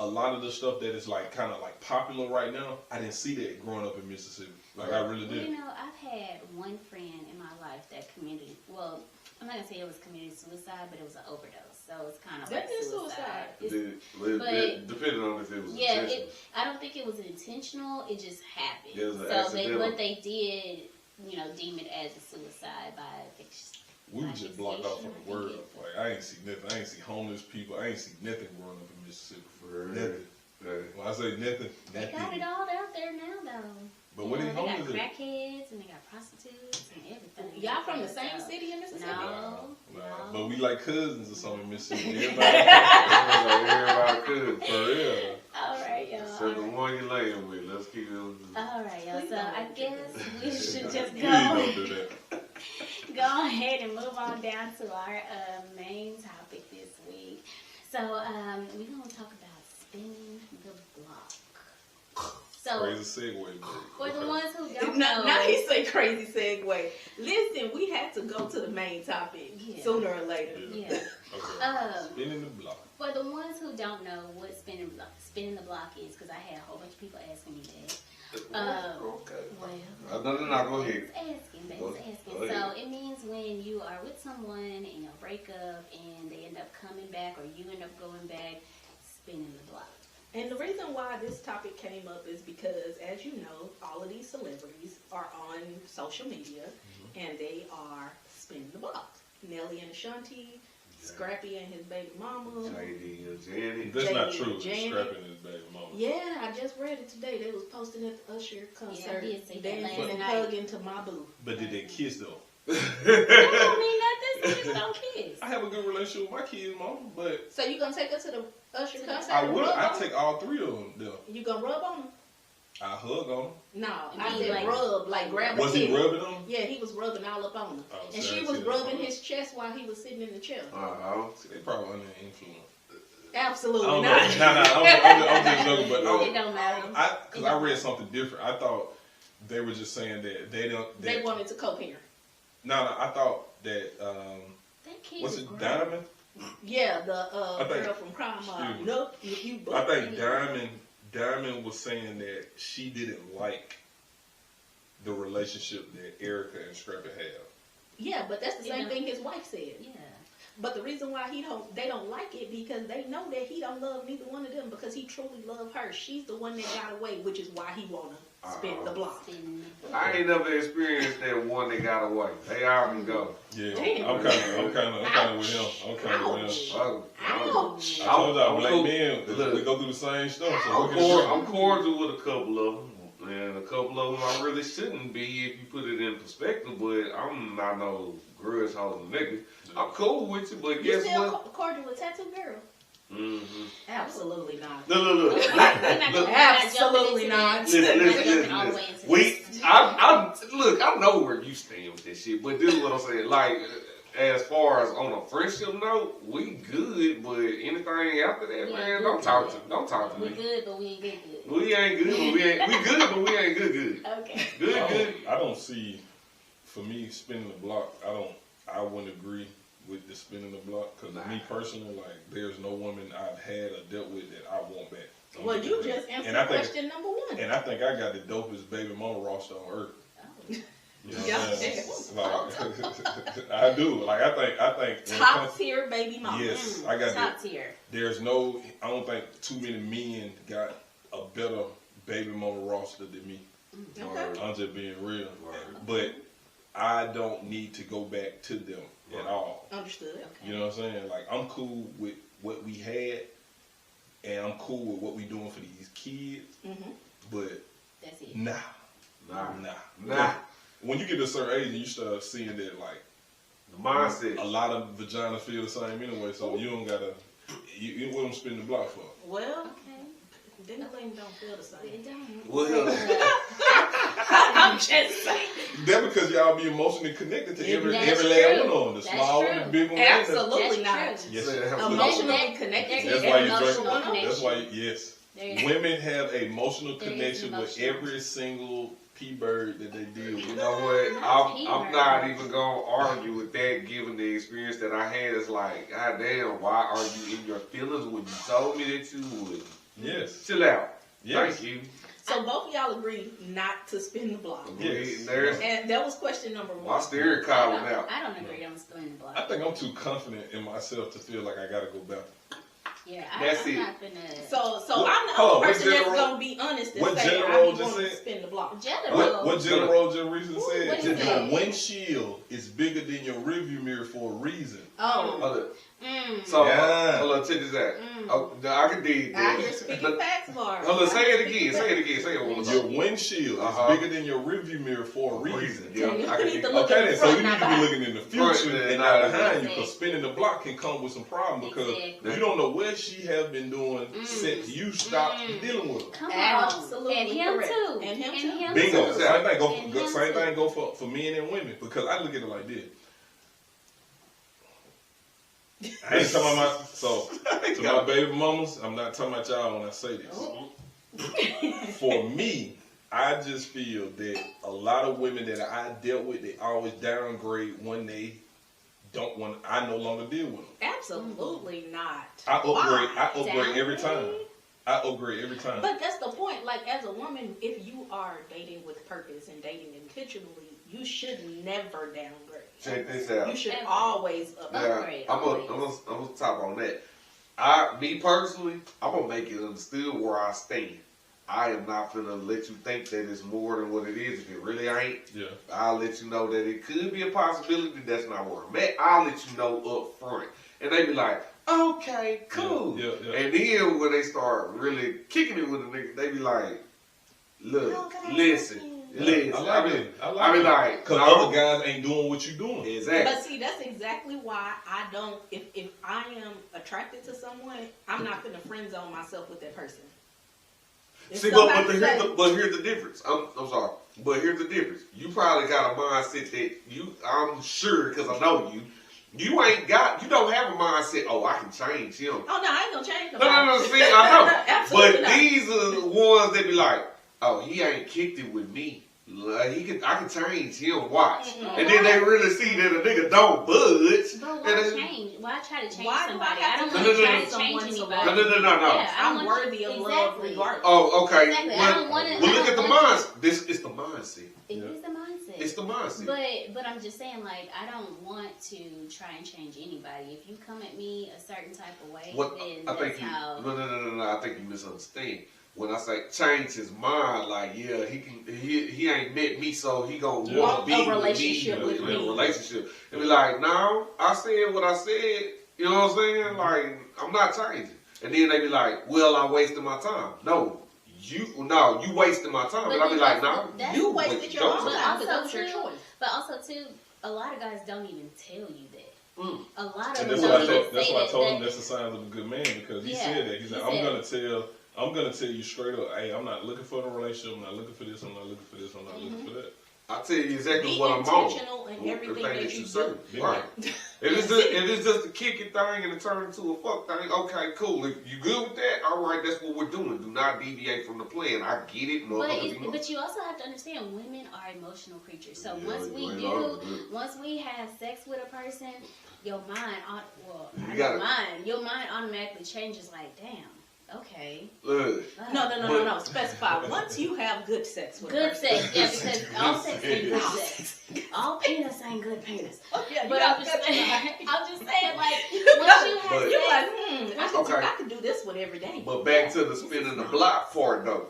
a lot of the stuff that is like kind of like popular right now, I didn't see that growing up in Mississippi. Like I really Well, you did. know, I've had one friend in my life that committed, well, I'm not gonna say it was committed suicide, but it was an overdose. So it's kind of That like is suicide. suicide. But- Depending on if it was Yeah, intentional. I don't think it was intentional. It just happened. It was So accidental. what they did, deem it as a suicide by We were just blocked off from the I think world. Like I ain't see nothing. I ain't see homeless people. I ain't see nothing growing up in Mississippi. For real. Nothing. Hey. When I say nothing, They got it nothing. all out there now, though. But what these They got homeless at? crackheads and they got prostitutes and everything. Y'all from the same So- city in Mississippi? No, Nah, no. but we like cousins or something in Mississippi. Everybody, Everybody could. for real. All right, y'all. Except the one you laying with. Let's keep it. All right, y'all. Please So don't I do guess that. we should just Please don't go do that. ahead and move on down to our main topic this week. So we're gonna talk about spinning the block. So Crazy segue, but for the okay. ones who don't Now, know, now he say crazy segue. Listen, we had to go to the main topic Yeah. sooner or later. yeah. Okay. Spinning the block. For the ones who don't know what spinning the block is, because I had a whole bunch of people asking me that. Okay. Well, No, go ahead. It's asking, baby, Go- it's asking. go ahead. So it means when you are with someone and you'll break up and they end up coming back or you end up going back, spinning the block. And the reason why this topic came up is because, as you know, all of these celebrities are on social media and they are spinning the block. Nelly and Ashanti, Scrappy and his baby mama. JD and Janet. That's not Jay- true. Janet. Scrapping his baby mama. Yeah, I just read it today. They was posting at the Usher concert, did see that dancing last and night. hugging to my boo. But did they kiss though? That don't mean nothing, so just don't kiss. I have a good relationship with my kids, mom, but So you gonna take her to the Usher concert? I and would. rub I on take all three of them there. them? You gonna rub on them? I hug on them. No, You I mean said like- rub, like grab a Was he titty. rubbing them? Yeah, he was rubbing all up on her. Oh, And sorry, she was see, rubbing his chest while he was sitting in the chair. See, they probably under the influence. Absolutely I don't know. not. I'm just joking, but It don't matter. because I read something different. I thought they were just saying that they don't. They That, wanted to co-parent. no, I thought that That kid what's is it, great. Diamond? Yeah, the I think- girl from Crime Mob. Excuse me. Nope, you I booked. think Diamond was saying that she didn't like the relationship that Erica and Scrappy have. Yeah, but that's the same Yeah. thing his wife said. Yeah. But the reason why they don't like it because they know that he don't love neither one of them because he truly loved her. She's the one that got away, which is why he wanna spin the block. Spinning the block. I ain't never experienced that one that got away. They all can go. Yeah, Damn. I'm kind of with him. I'm kind of with Ouch. him. Ouch. I told y'all, I'm black cool. men, Look. we go through the same stuff. So I'm, what can you I'm cordial with a couple of them, and a couple of them I really shouldn't be if you put it in perspective. But I'm not no grudge holding nigga. I'm cool with you, but You guess still what? cordial with Tattoo Girl? Mm-hmm. Absolutely not. Look. We're not Look. Absolutely not. We're jumping all the way into this. I know where you stand with this shit, but this is what I'm saying. Like, as far as on a friendship note, we good, but anything after that, Yeah, man, good. don't talk to We me. good, but we ain't good. We ain't good, but we good, but we ain't good. Okay. Good. I don't see, for me, spinning the block, I wouldn't agree with the spinning the block, because me personally, like, there's no woman I've had or dealt with that I want back. Well, you just answered And I think- question number one. And I think I got the dopest baby mama roster on earth. Oh. You know Yeah. what I'm saying? Like, I do. Like, I think. when it Top comes- tier baby mama. Yes, I got Top tier. I don't think too many men got a better baby mama roster than me. Okay. I'm just being real. Right. But I don't need to go back to them at all. Understood. You know what I'm saying? Like, I'm cool with what we had, and I'm cool with what we doing for these kids, Mm-hmm. but That's it. nah. Nah. When you get to a certain age and you start seeing that, like, The mindset. a lot of vaginas feel the same anyway, so you don't gotta, you what I'm spinning the block for. Well, Okay. ding-a-ling don't feel the same. It don't. Well, I'm just saying. That because y'all be emotionally connected to every That's last true. one on the That's small one, true. the big one, Absolutely That's not. true. Yes. Emotionally connected to That's There why is you emotional drink. connection. That's why, yes. There is. Women have emotional There is connection with emotional. every single P-bird that they deal you with. know what? Not I'm either. not even gonna argue with that, given the experience that I had. It's like, God damn, why are you in your feelings when you told me that you would? Yes. Chill out. Yes. Thank you. So both of y'all agree not to spin the block. Yes. There's And that was question number my one. steering column out. I don't agree on spinning the block. I think I'm too confident in myself to feel like I gotta go back. Yeah, That's I'm it. not gonna. So What- I'm the hold on, only what person that's General- gonna be honest and what say General I be just wanting to said? spin the block. General. What General just recently said? what he Your said? windshield is bigger than your rearview mirror for a reason. Oh. Hold up. Mm. So, Yeah. hold on, check this out. Oh, no, I can dig I hear this. speaking facts, Bar. Hold on, say it again. Say it again. Say it one more Your time. windshield Uh-huh. is bigger than your rearview mirror for a reason. Yeah, You I can need dig to it. look Okay, in then, the so front, you not need to be behind. looking in the future Front, and not not behind you, Exactly. because spinning the block can come with some problem because Exactly. you don't know what she has been doing since you stopped dealing with her. Come on. Absolutely And him correct. too. And him too. Bingo. too. Same thing. And him Same too. thing go for men and women because I look at it like this. I ain't talking about to my baby mamas. I'm not talking about y'all when I say this. For me, I just feel that a lot of women that I dealt with, they always downgrade when they don't want. I no longer deal with them. Absolutely not. I upgrade. Why? I upgrade every time. Downgrade? I upgrade every time. But that's the point. Like, as a woman, if you are dating with purpose and dating intentionally, you should never downgrade. Check this out. You should Ever. always upgrade. Yeah, Upgrade, I'm always. gonna top on that. Me personally, I'm gonna make it understood where I stand. I am not gonna let you think that it's more than what it is. If it really ain't, Yeah. I'll let you know that it could be a possibility. That's not where I'm at. I'll let you know up front, and they be like, "Okay, cool." Yeah, yeah. And then when they start really kicking it with a nigga, they be like, "Look, listen." I like it. I mean, like, because no. other guys ain't doing what you doing. Exactly. But see, that's exactly why I don't. If I am attracted to someone, I'm not gonna friend zone myself with that person. If See, but somebody say- here's the difference. I'm sorry, but here's the difference. You probably got a mindset that I'm sure because I know you. You don't have a mindset. Oh, I can change him. Oh no, I ain't gonna change No. nobody. See, I know. Absolutely But not. these are the ones that be like, oh, he ain't kicked it with me. I can change him. Watch, Mm-mm. and then they really see that a nigga don't budge. But And why then- change? Why try to change Why do I somebody? have I don't to want No, to no, try no. to change Someone anybody. so No. Yeah, I I'm want worthy of love exactly. regardless. Oh, okay. Exactly. I But, don't wanna- but I look at the don't want mindset. This is the mindset. It Yeah. is the mindset. It's the mindset. But I'm just saying, like, I don't want to try and change anybody. If you come at me a certain type of way, What then I that's think you how. no. I think you misunderstand. When I say change his mind, like yeah, he ain't met me, so he gonna Yeah. want to be A relationship with with me. me. A relationship. And be like, no, I said what I said. You know what I'm saying? Like I'm not changing. And then they be like, well, I wasted my time. No, you wasted my time. But And I be then like, that's- no, that's- You you wasted your your own But time, but that also was your too, choice. but also too, a lot of guys don't even tell you that. Mm. A lot of And them that's don't why even that's say why I that. told him that's a sign of a good man because he Yeah, said that. He said, he I'm gonna tell you straight up, hey, I'm not looking for a relationship, I'm not looking for this, I'm not looking for this, I'm not looking for that. I tell you exactly Be what I'm on. intentional in everything that you say. do. Right. If it's just a kick it thing and it turns into a fuck thing, okay, cool. If you good with that, all right, that's what we're doing. Do not deviate from the plan. I get it, But you also have to understand, women are emotional creatures. So once we have sex with a person, your mind, your mind automatically changes. Like, damn, okay. Look, No. Specify. Once you have good sex with a Good person. sex, yeah, because all sex ain't good sex. All penis ain't good penis. Oh, yeah, But you I'm gotta just specify. saying, like, once you have But- You're sex, like, Okay. I could do this one every day. but back to the spinning the block part though.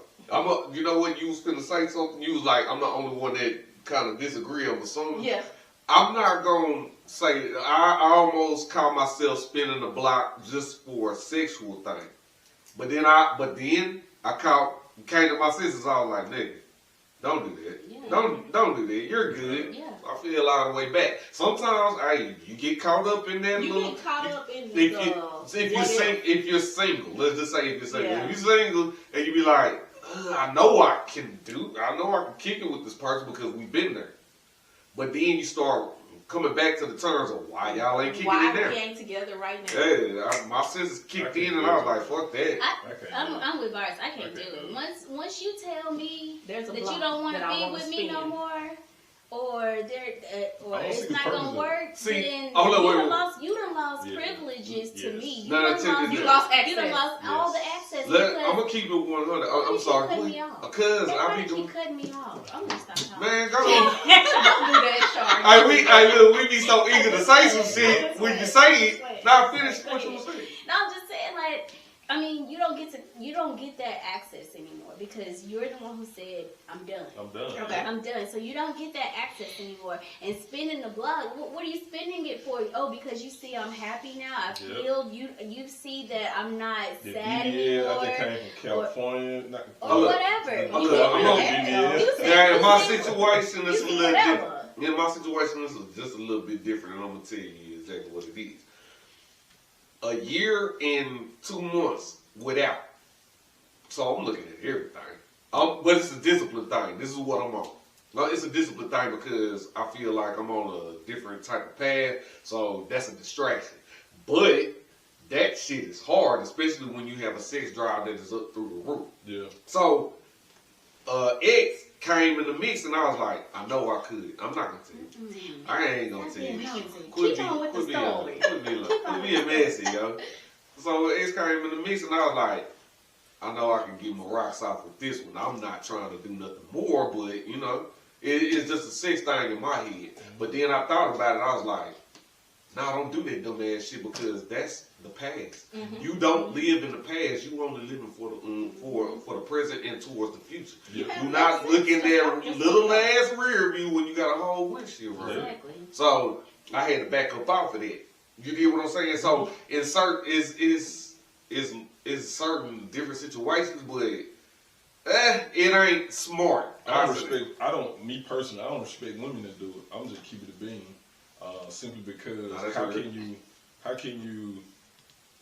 You know what you was finna say something? You was like, I'm the only one that kind of disagree on something. Yeah. I'm not gonna say I almost call myself spinning the block just for a sexual thing. But then I came to my sisters. I was like, nigga, don't do that. Yeah. Don't do that. You're good. Yeah. I feel all the way back. Sometimes, hey, you get caught up in that You little. get caught up in If the. you're single, let's just say if you're single. Yeah. If you're single and you be like, I know I can kick it with this person because we've been there. But then you start coming back to the terms of why y'all ain't kicking Why it we now. ain't together right now? Yeah, my sisters kicked in and I was like, fuck that. I'm with Bars. I can't do it. Once you tell me There's a that block you don't want that I to be wanna with me no spin. more, or don't it's see the not purpose gonna of it. work, See, then you you done lost Yeah. privileges to Yes. me. No, check this You out. lost access. You done lost all the Yes. access. I'm gonna keep it 100. I'm sorry. Cutting me off. Because They I might be doing. keep cutting me off. I'm gonna stop talking. Man, go on. Don't do that, Char. Look, we be so eager to say some shit. When you say it, now finish what you were saying. No, I'm just saying, like, I mean, you don't get that access anymore because you're the one who said, I'm done. I'm done. Okay. I'm done. So you don't get that access anymore. And spending the block, what are you spending it for? Oh, because you see I'm happy now. I feel you see that I'm not The sad BBL, anymore. I just came from California. Or whatever. I'm You good. can I'm do on whatever. BBL. You say Now, in my anything. situation, it's a You little whatever. different. In my situation, this is just a little bit different, and I'm gonna tell you exactly what it is. A year and 2 months without. So I'm looking at everything. But it's a discipline thing. This is what I'm on. No, it's a discipline thing because I feel like I'm on a different type of path, so that's a distraction. But that shit is hard, especially when you have a sex drive that is up through the roof. Yeah. So, X came in the mix, and I was like, I know I could. I'm not gonna tell you. I ain't gonna That's tell you. being nosy. Quit Keep on with the story. Quit being messy, yo. So X came in the mix, and I was like, I know I can get my rocks off with this one. I'm not trying to do nothing more, but you know, it's just a sex thing in my head. But then I thought about it. I was like, nah, don't do that dumb ass shit because that's the past. You don't live in the past. You only living for the present and towards the future. Yeah. Do not look in that little ass rear view when you got a whole windshield right. Exactly. So I had to back up off of that. You get what I'm saying? So in certain is certain different situations, but it ain't smart. Me personally, I don't respect women that do it. I'm just keeping it a bean. Simply because how can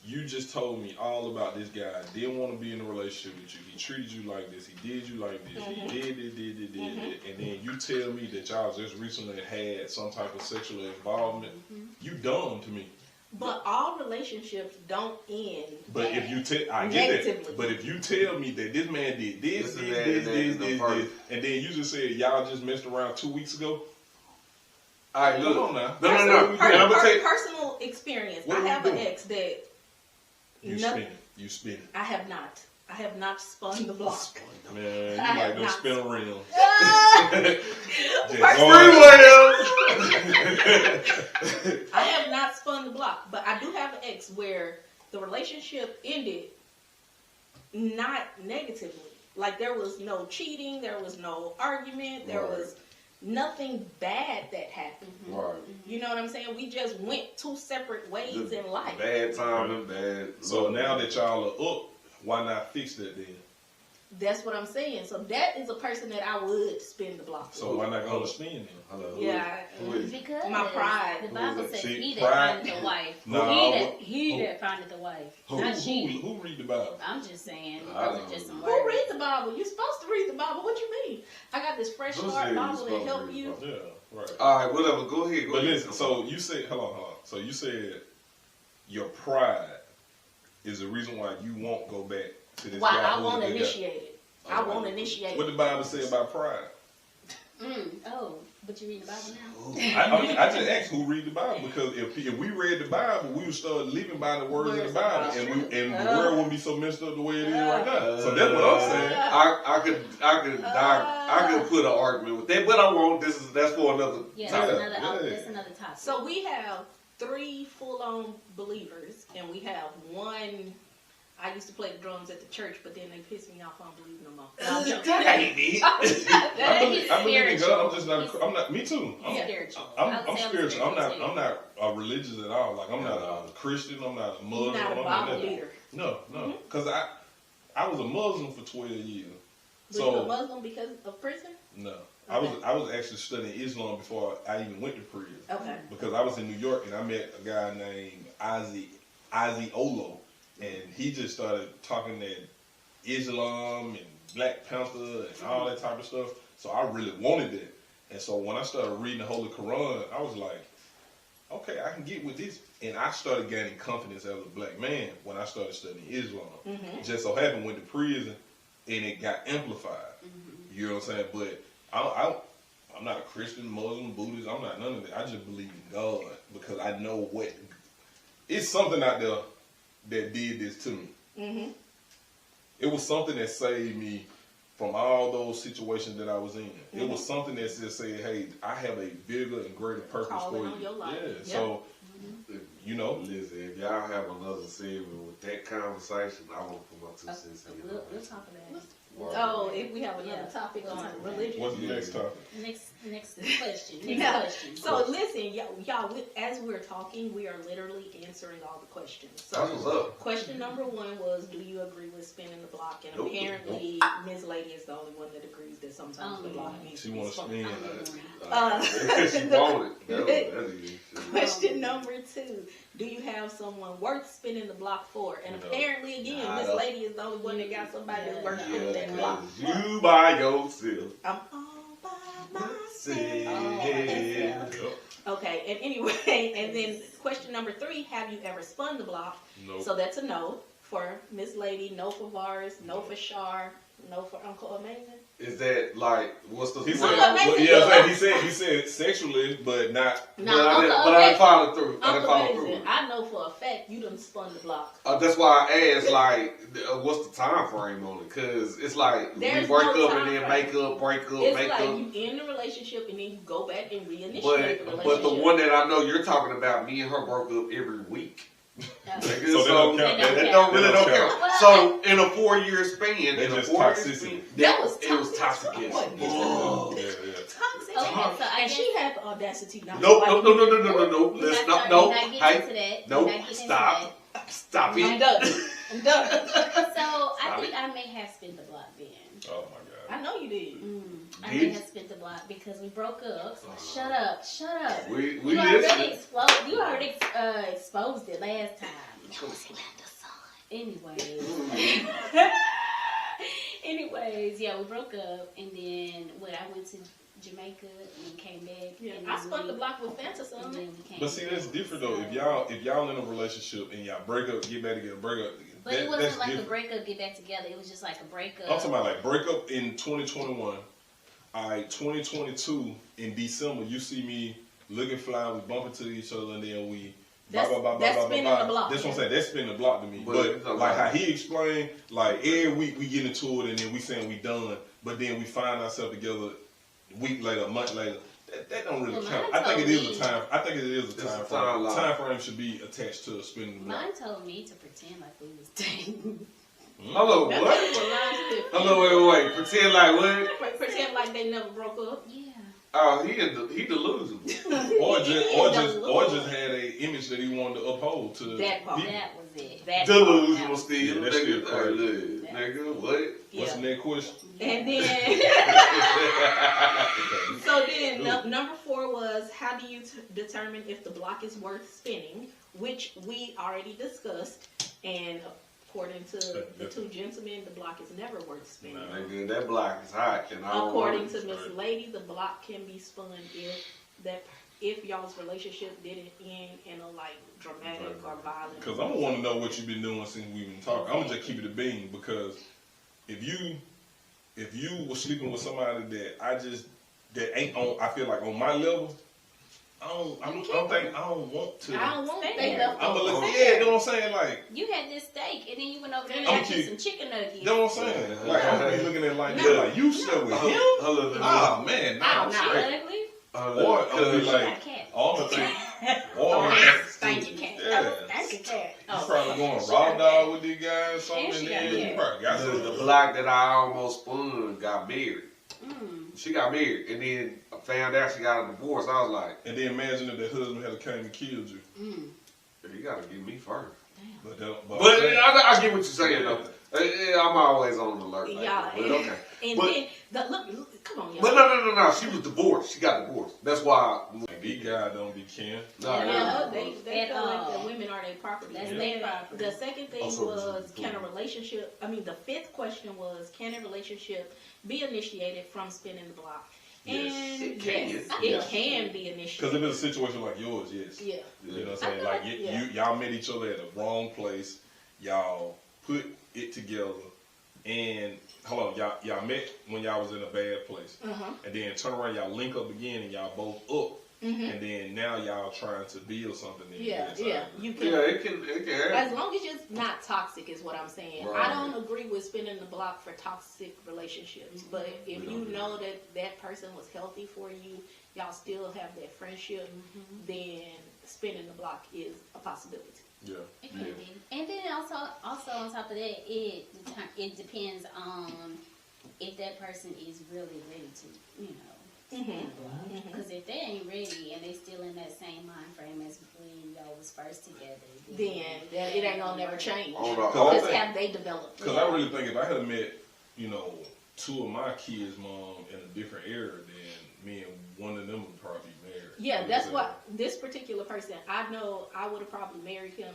you just told me all about this guy, didn't want to be in a relationship with you, he treated you like this, he did you like this, he did, and then you tell me that y'all just recently had some type of sexual involvement, you dumb to me. But all relationships don't end. But if you I get that. But if you tell me that this man did this, and then you just said y'all just messed around 2 weeks ago. All right, look. Come on now. No. And I'm gonna tell you, Personal experience. What I are we have an doing? ex that You spin it. I have not. I have not spun the block. Man, you I like have those not. spin around. I have not spun the block, but I do have an ex where the relationship ended not negatively. Like there was no cheating, there was no argument, there was nothing bad that happened. right. You know what I'm saying? We just went 2 separate ways in life. Bad timing, bad. So now that y'all are up, why not fix that then? That's what I'm saying. So that is a person that I would spin the block. So why not go to spin then? Hello. Yeah. Who is it? Because My pride. the Bible Who is it? says See, he pride? that findeth a wife. No, He that findeth a wife. Not cheating. Who read the Bible? I'm just saying, I those don't are just some Who words. reads the Bible? You're supposed to read the Bible. What you mean? I got this Fresh Who Start said you're Bible supposed to to help read you. the Yeah, right. All right, whatever. Go ahead. But listen, so you said, hold on. So you said your pride is the reason why you won't go back to this Why guy. I who's won't a good guy. initiate it. I won't initiate What it. the Bible say about pride? Oh, but you read the Bible now? I just asked who read the Bible because if we read the Bible, we would start living by the words of the Bible, and the world wouldn't be so messed up the way it is right now. So that's what I'm saying. I could put an argument with that, but I won't. That's for another Yeah, time. that's another topic. So we have 3 full-on believers, and we have 1. I used to play the drums at the church, but then they pissed me off. I don't believe no more. No, I'm joking. I believe in God. I'm just not. I'm not. Me too. He's spiritual. I'm spiritual. I'm not religious at all. Like I'm not a Christian. I'm not a Muslim. You're not a I'm not Bible nothing. leader. No, because I was a Muslim for 12 years. Were you a Muslim because of prison? No, I was actually studying Islam before I even went to prison. Okay. Because I was in New York and I met a guy named Ozzy Olo, and he just started talking that Islam and Black Panther and all that type of stuff. So I really wanted that. And so when I started reading the Holy Quran, I was like, okay, I can get with this. And I started gaining confidence as a black man when I started studying Islam. Just so happened went to prison and it got amplified. You know what I'm saying? But I'm not a Christian, Muslim, Buddhist. I'm not none of that. I just believe in God because I know what it's something out there that did this to me. it was something that saved me from all those situations that I was in. It was something that just said, hey, I have a bigger and greater purpose Calling for on you. your life. Yeah, Yep. so, you know, Listen, if y'all have another segment with that conversation, I want to put my 2 cents in. We'll talk about it. Oh, if we have another Yeah. topic We'll on talk about religion. what's the next topic? Next question. Next Yeah. question. So listen, y'all, as we're talking, we are literally answering all the questions. So That's what's up. question number 1 was, do you agree with spinning the block? And Nope. apparently, Ms. Lady is the only one that agrees that sometimes the block needs She to be wants to spun. spin. She wanted. That is. Question number 2, do you have someone worth spinning the block for? And No. apparently, again, Nah, Miss that's- Lady is the only one that got somebody that's worth spinning Yeah, that block. 'cause you by yourself. I'm all by myself. Yeah. Okay, and anyway, and then question number 3, have you ever spun the block? Nope. So that's a no for Miss Lady, no for Varus, no for Shar, no for Uncle Amazing. Is that like what's the? He Well, said, that makes well, it yeah, good. he said sexually, but not. No, but I Uncle didn't follow through. I didn't Uncle follow Amazing, through. I know for a fact you done spun the block. That's why I asked, like, what's the time frame on it? Because it's like There's we break no up and time then frame. make up, break up, It's make like up. you end the relationship and then you go back and reinitiate But the relationship. but the one that I know you're talking about, me and her broke up every week. Nigga, So they don't count. that They don't don't really don't count. count. Well, So in a 4-year span, That's in a just 4-year toxicity. span, That was it was toxic. toxic. Oh. Yeah, yeah. Toxic. Okay, so I And guess she had the audacity not No, to no, like no, you. no, no, no, no, no. We're Let's not not. No, getting hey, into that. no, We're not getting into stop, stop I'm it. done. I'm done. that. So I Stop think it. I may have spent the block then. Oh my I know you did. I Did may you? have spent the block because we broke up. Shut up, shut up. We You already listen. You already exposed it last time. Anyways. Anyways, yeah, we broke up, and then I went to Jamaica and came back. Yeah, and I then spun we- the block with Fanta and on then it. we came But see, that's back. different though. So- If y'all in a relationship and y'all break up, get back together, break up. But that, it that's wasn't like different. a breakup, get back together. It was just like a breakup. I'm talking about like break up in 2021. All right, 2022 in December, you see me looking fly, we bump into each other, and then we. That's spinning the block. That's what I'm saying. That's spinning the block to me. But- But like how he explained, like every week we get into it, and then we saying we done, but then we find ourselves together a week later, a month later. That don't really Well, count. mine I think it told is me- a time. I think it is a It's a time time frame. line. Time frame should be attached to spinning the block. Mine told me to pretend like we was dating. Hello, That's what? what lies to Hello, wait. Pretend like what? Pretend like they never broke up. Yeah. Oh, he delusional. Or Delusional. just had a image that he wanted to uphold to That part. people. That was it. That Delusional still. Yeah, that's still Nigga, crazy. nigga, what? What's the Yeah. next question? And then, so then number 4 was, how do you determine if the block is worth spinning? Which we already discussed, and according to the 2 gentlemen, the block is never worth spinning. No. Nigga, that block is hot, and I don't According want to it. Miss Lady, the block can be spun if y'all's relationship didn't end in a like dramatic or violent. Because I'm gonna want to know what you've been doing since we've been talking. I'm gonna just keep it a bean because if you were sleeping with somebody that ain't on, I feel like on my level, I don't want to. I don't want Stay that. up. I'm gonna look, yeah, you know what I'm saying? Like, You had this steak, and then you went over there and I'm got you cute. some chicken nuggets. you know what I'm saying? Like, I'm gonna be looking at it like No. that. Like, you slept with him? Hello, Oh, man, nah, Oh, I'm nah. straight. Ugly. Or I'm gonna be She like, got a cat. all the things. Or Oh, I'm gonna thank you, cat. Yeah. Thank you, cat. You probably going raw dog with these guys or something, And she and got then you married. probably got the some. block that I almost spun got married. Mm. She got married, and then I found out she got a divorce. I was like, And then imagine if the husband had came and killed you. Mm. you gotta give me first. But that, But I get what you're saying though. I'm always on the alert. Like Yeah. that. But okay. And But- then look, come on, y'all. But no. She was divorced. She got divorced. That's why. these guys don't be caring. Nah, Yeah. They At feel like all. the women are their property. That's And their then property. The second thing Also, was, this is can a relationship, the 5th question was, can a relationship be initiated from spinning the block? Yes, And it can. yes, Yeah. it can be Because initiated. if it's a situation like yours, yes. Yeah. You know what I I'm saying? feel Like, like- yeah. y'all met each other at the wrong place. Y'all put it together. And, hold on, y'all met when y'all was in a bad place. Uh-huh. And then turn around, y'all link up again, and y'all both up. and then now y'all trying to build something. Yeah, inside yeah. of it. You can. Yeah, it can happen. As long as it's not toxic, is what I'm saying. Right. I don't agree with spinning the block for toxic relationships, but if you know that person was healthy for you, y'all still have that friendship, then spinning the block is a possibility. Yeah. It can be. And then also on top of that, it depends on if that person is really ready to, because if they ain't ready and they still in that same mind frame as when y'all was first together, Then it ain't gonna never change. On the Because other- have they developed? Because I really think if I had met, two of my kids' mom in a different era, then me and one of them would probably be married. Yeah, that's what this particular person, I know I would have probably married him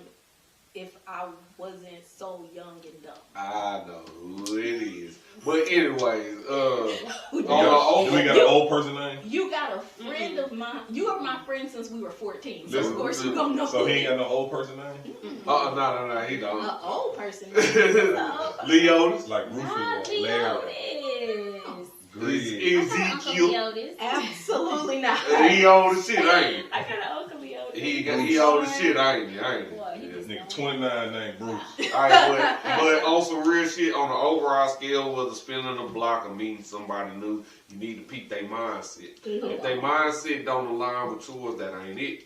if I wasn't so young and dumb. I know who it is. But anyways, Do we got an old person name? You got a friend of mine. You are my friend since we were 14. So Listen, of course you gonna know. So he ain't got no old person name? no, he don't. An old person. Leotis. Like Not Rufus or Larry. Leotis. Is Ezekiel. Leotis. Absolutely not. He old as shit, ain't he? I got an Uncle Leotis. He old as shit, ain't he? Boy, he Yeah. was Nigga 29 named Bruce. Alright, but on some real shit, on the overall scale, whether spinning a block or meeting somebody new, you need to peep their mindset. If their mindset don't align with yours, that ain't it.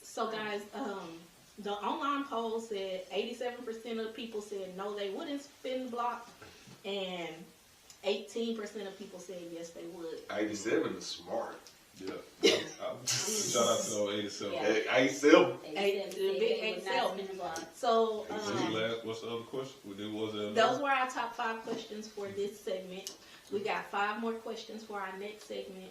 So guys, the online poll said 87% of people said no, they wouldn't spin the block, and 18% of people said yes, they would. 87 is smart. Yeah. Shout out to those 87. Yeah. 87. So What's the other question? those were our top 5 questions for this segment. We got 5 more questions for our next segment.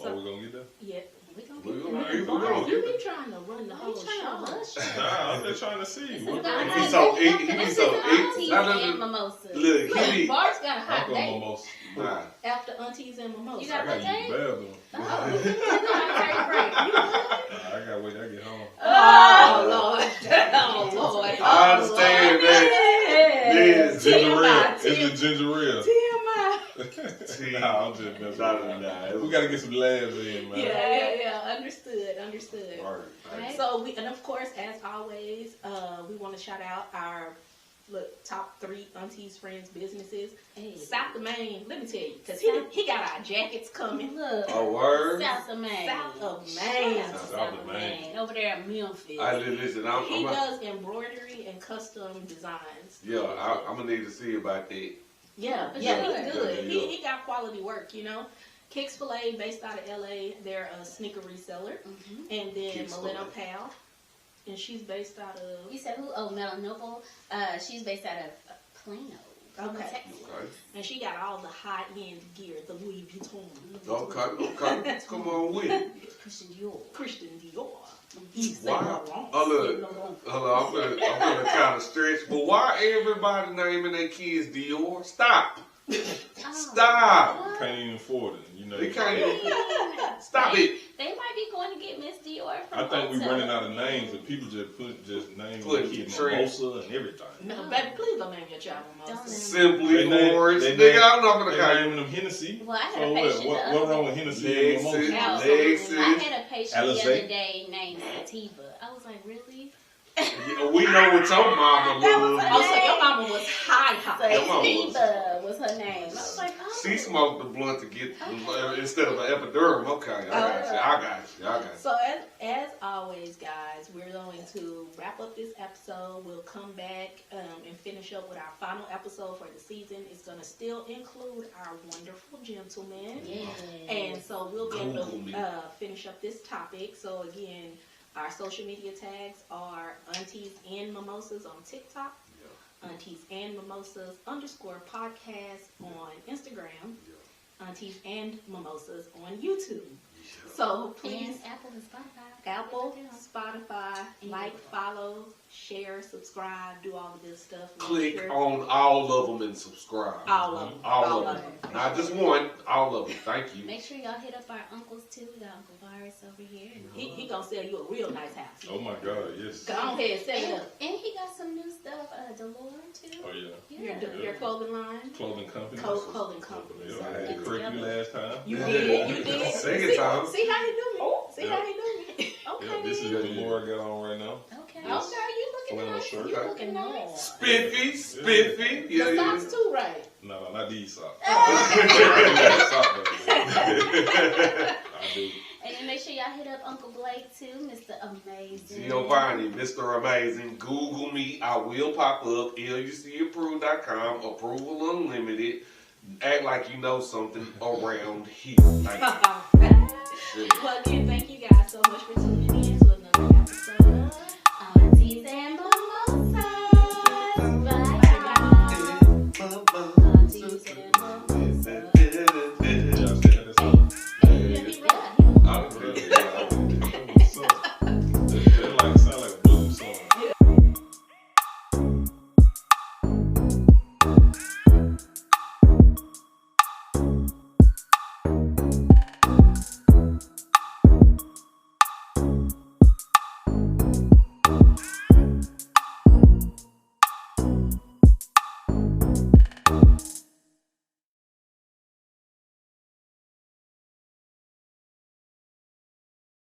Are we gonna get that? Yeah. We gonna We get gonna- them. we gonna- You be trying to run the Why whole you trying to show. rush? Nah, I'm just trying to see. This What is the- our He hot so- date. he- he This so- is he- aunties no, no, no. and mimosa. Look, he be. Bart's got a I'm hot going date mimosa. Nah. after aunties and mimosas. You got I gotta that use the bathroom. Oh, I gotta wait till I get home. Oh Lord! Oh Lord! I understand that. Yes. Ginger ale. TMI. It's the ginger ale. TMI. Nah, I'm just messing with you. We gotta get some laughs in, man. Yeah. Understood. Right. So and of course, as always, we want to shout out our top 3 aunties, friends, businesses. Hey. South of Maine, let me tell you, because he got our jackets coming. Look. A word. South of Maine. South of Maine. Shout out to South of Maine. Over there at Memphis. Listen, He does embroidery and custom designs. Yeah, I'm gonna need to see about that. Yeah, For he's sure. good. Yeah. He got quality work, Kicks Filet, based out of LA, they're a sneaker reseller. And then Kicks Millennium Filet. Pal, and she's based out of. You said who? Oh, Melanople. She's based out of Plano. Okay. Texas. Okay. And she got all the high end gear, the Louis Vuitton. Okay. Come on with it. Christian Dior. Christian Dior. Yves Saint Wow. Laurent. Oh, look. Hold on, I'm gonna kind of stretch. But why everybody naming their kids Dior? Stop. Stop. Can't even afford it, They can't even. Stop it. They might be going to get Miss Dior from I think we're Ulta. running out of names, and people just name Put their kids trend. Mimosa and everything. No, baby, please don't name your child Don't Mimosa. name- Simply They name- orange. they Nigga, name- I'm not gonna They call you. naming them Hennessy. Well, I had So a what? patient What wrong with Hennessy and Lexus. Mimosa? Absolutely. I Lexus. had a patient Alizé. the other day named Sativa. I was like, really? Yeah, we know what your mama loves. Oh, so your mama was high. Your mama was- Sativa was her name. I was like, oh. She smoked the blunt to get instead of an epiderm. Okay, I got you. So as always, guys, we're going to wrap up this episode. We'll come back and finish up with our final episode for the season. It's going to still include our wonderful gentleman. Yeah. And so we'll be able Google me. to finish up this topic. So again, our social media tags are Aunties and Mimosas on TikTok, Aunties and Mimosas _podcast on Instagram, Aunties and Mimosas on YouTube. So And please, Apple and Spotify. Apple, Spotify, like, follow, share, subscribe, do all the good stuff. Make Click sure- on all of them and subscribe. all of them. All of them. Not just one. All of them. Thank you. Make sure y'all hit up our uncles too. We got Uncle Virus over here. He gonna sell you a real nice house. Oh my God, yes. Go ahead, set it And, up. and he got some new stuff, Delore too. Oh yeah. Your clothing line. Clothing company. Clothing company. Yeah, I had to correct you last time. You did. Second time. See how you do me? how he do it. Okay. Yeah, this is then. what Laura got on right now. Okay. Okay, you looking Flannel nice. shirt. You looking nice. Spiffy, spiffy. The Yeah, yeah. socks too, right? No, not these socks. I do. And then make sure y'all hit up Uncle Blake too, Mr. Amazing. Giovanni, Mr. Amazing. Google me. I will pop up. LUCapproved.com. Approval Unlimited. Act like you know something around here. Thank you. Well, again, thank you guys so much for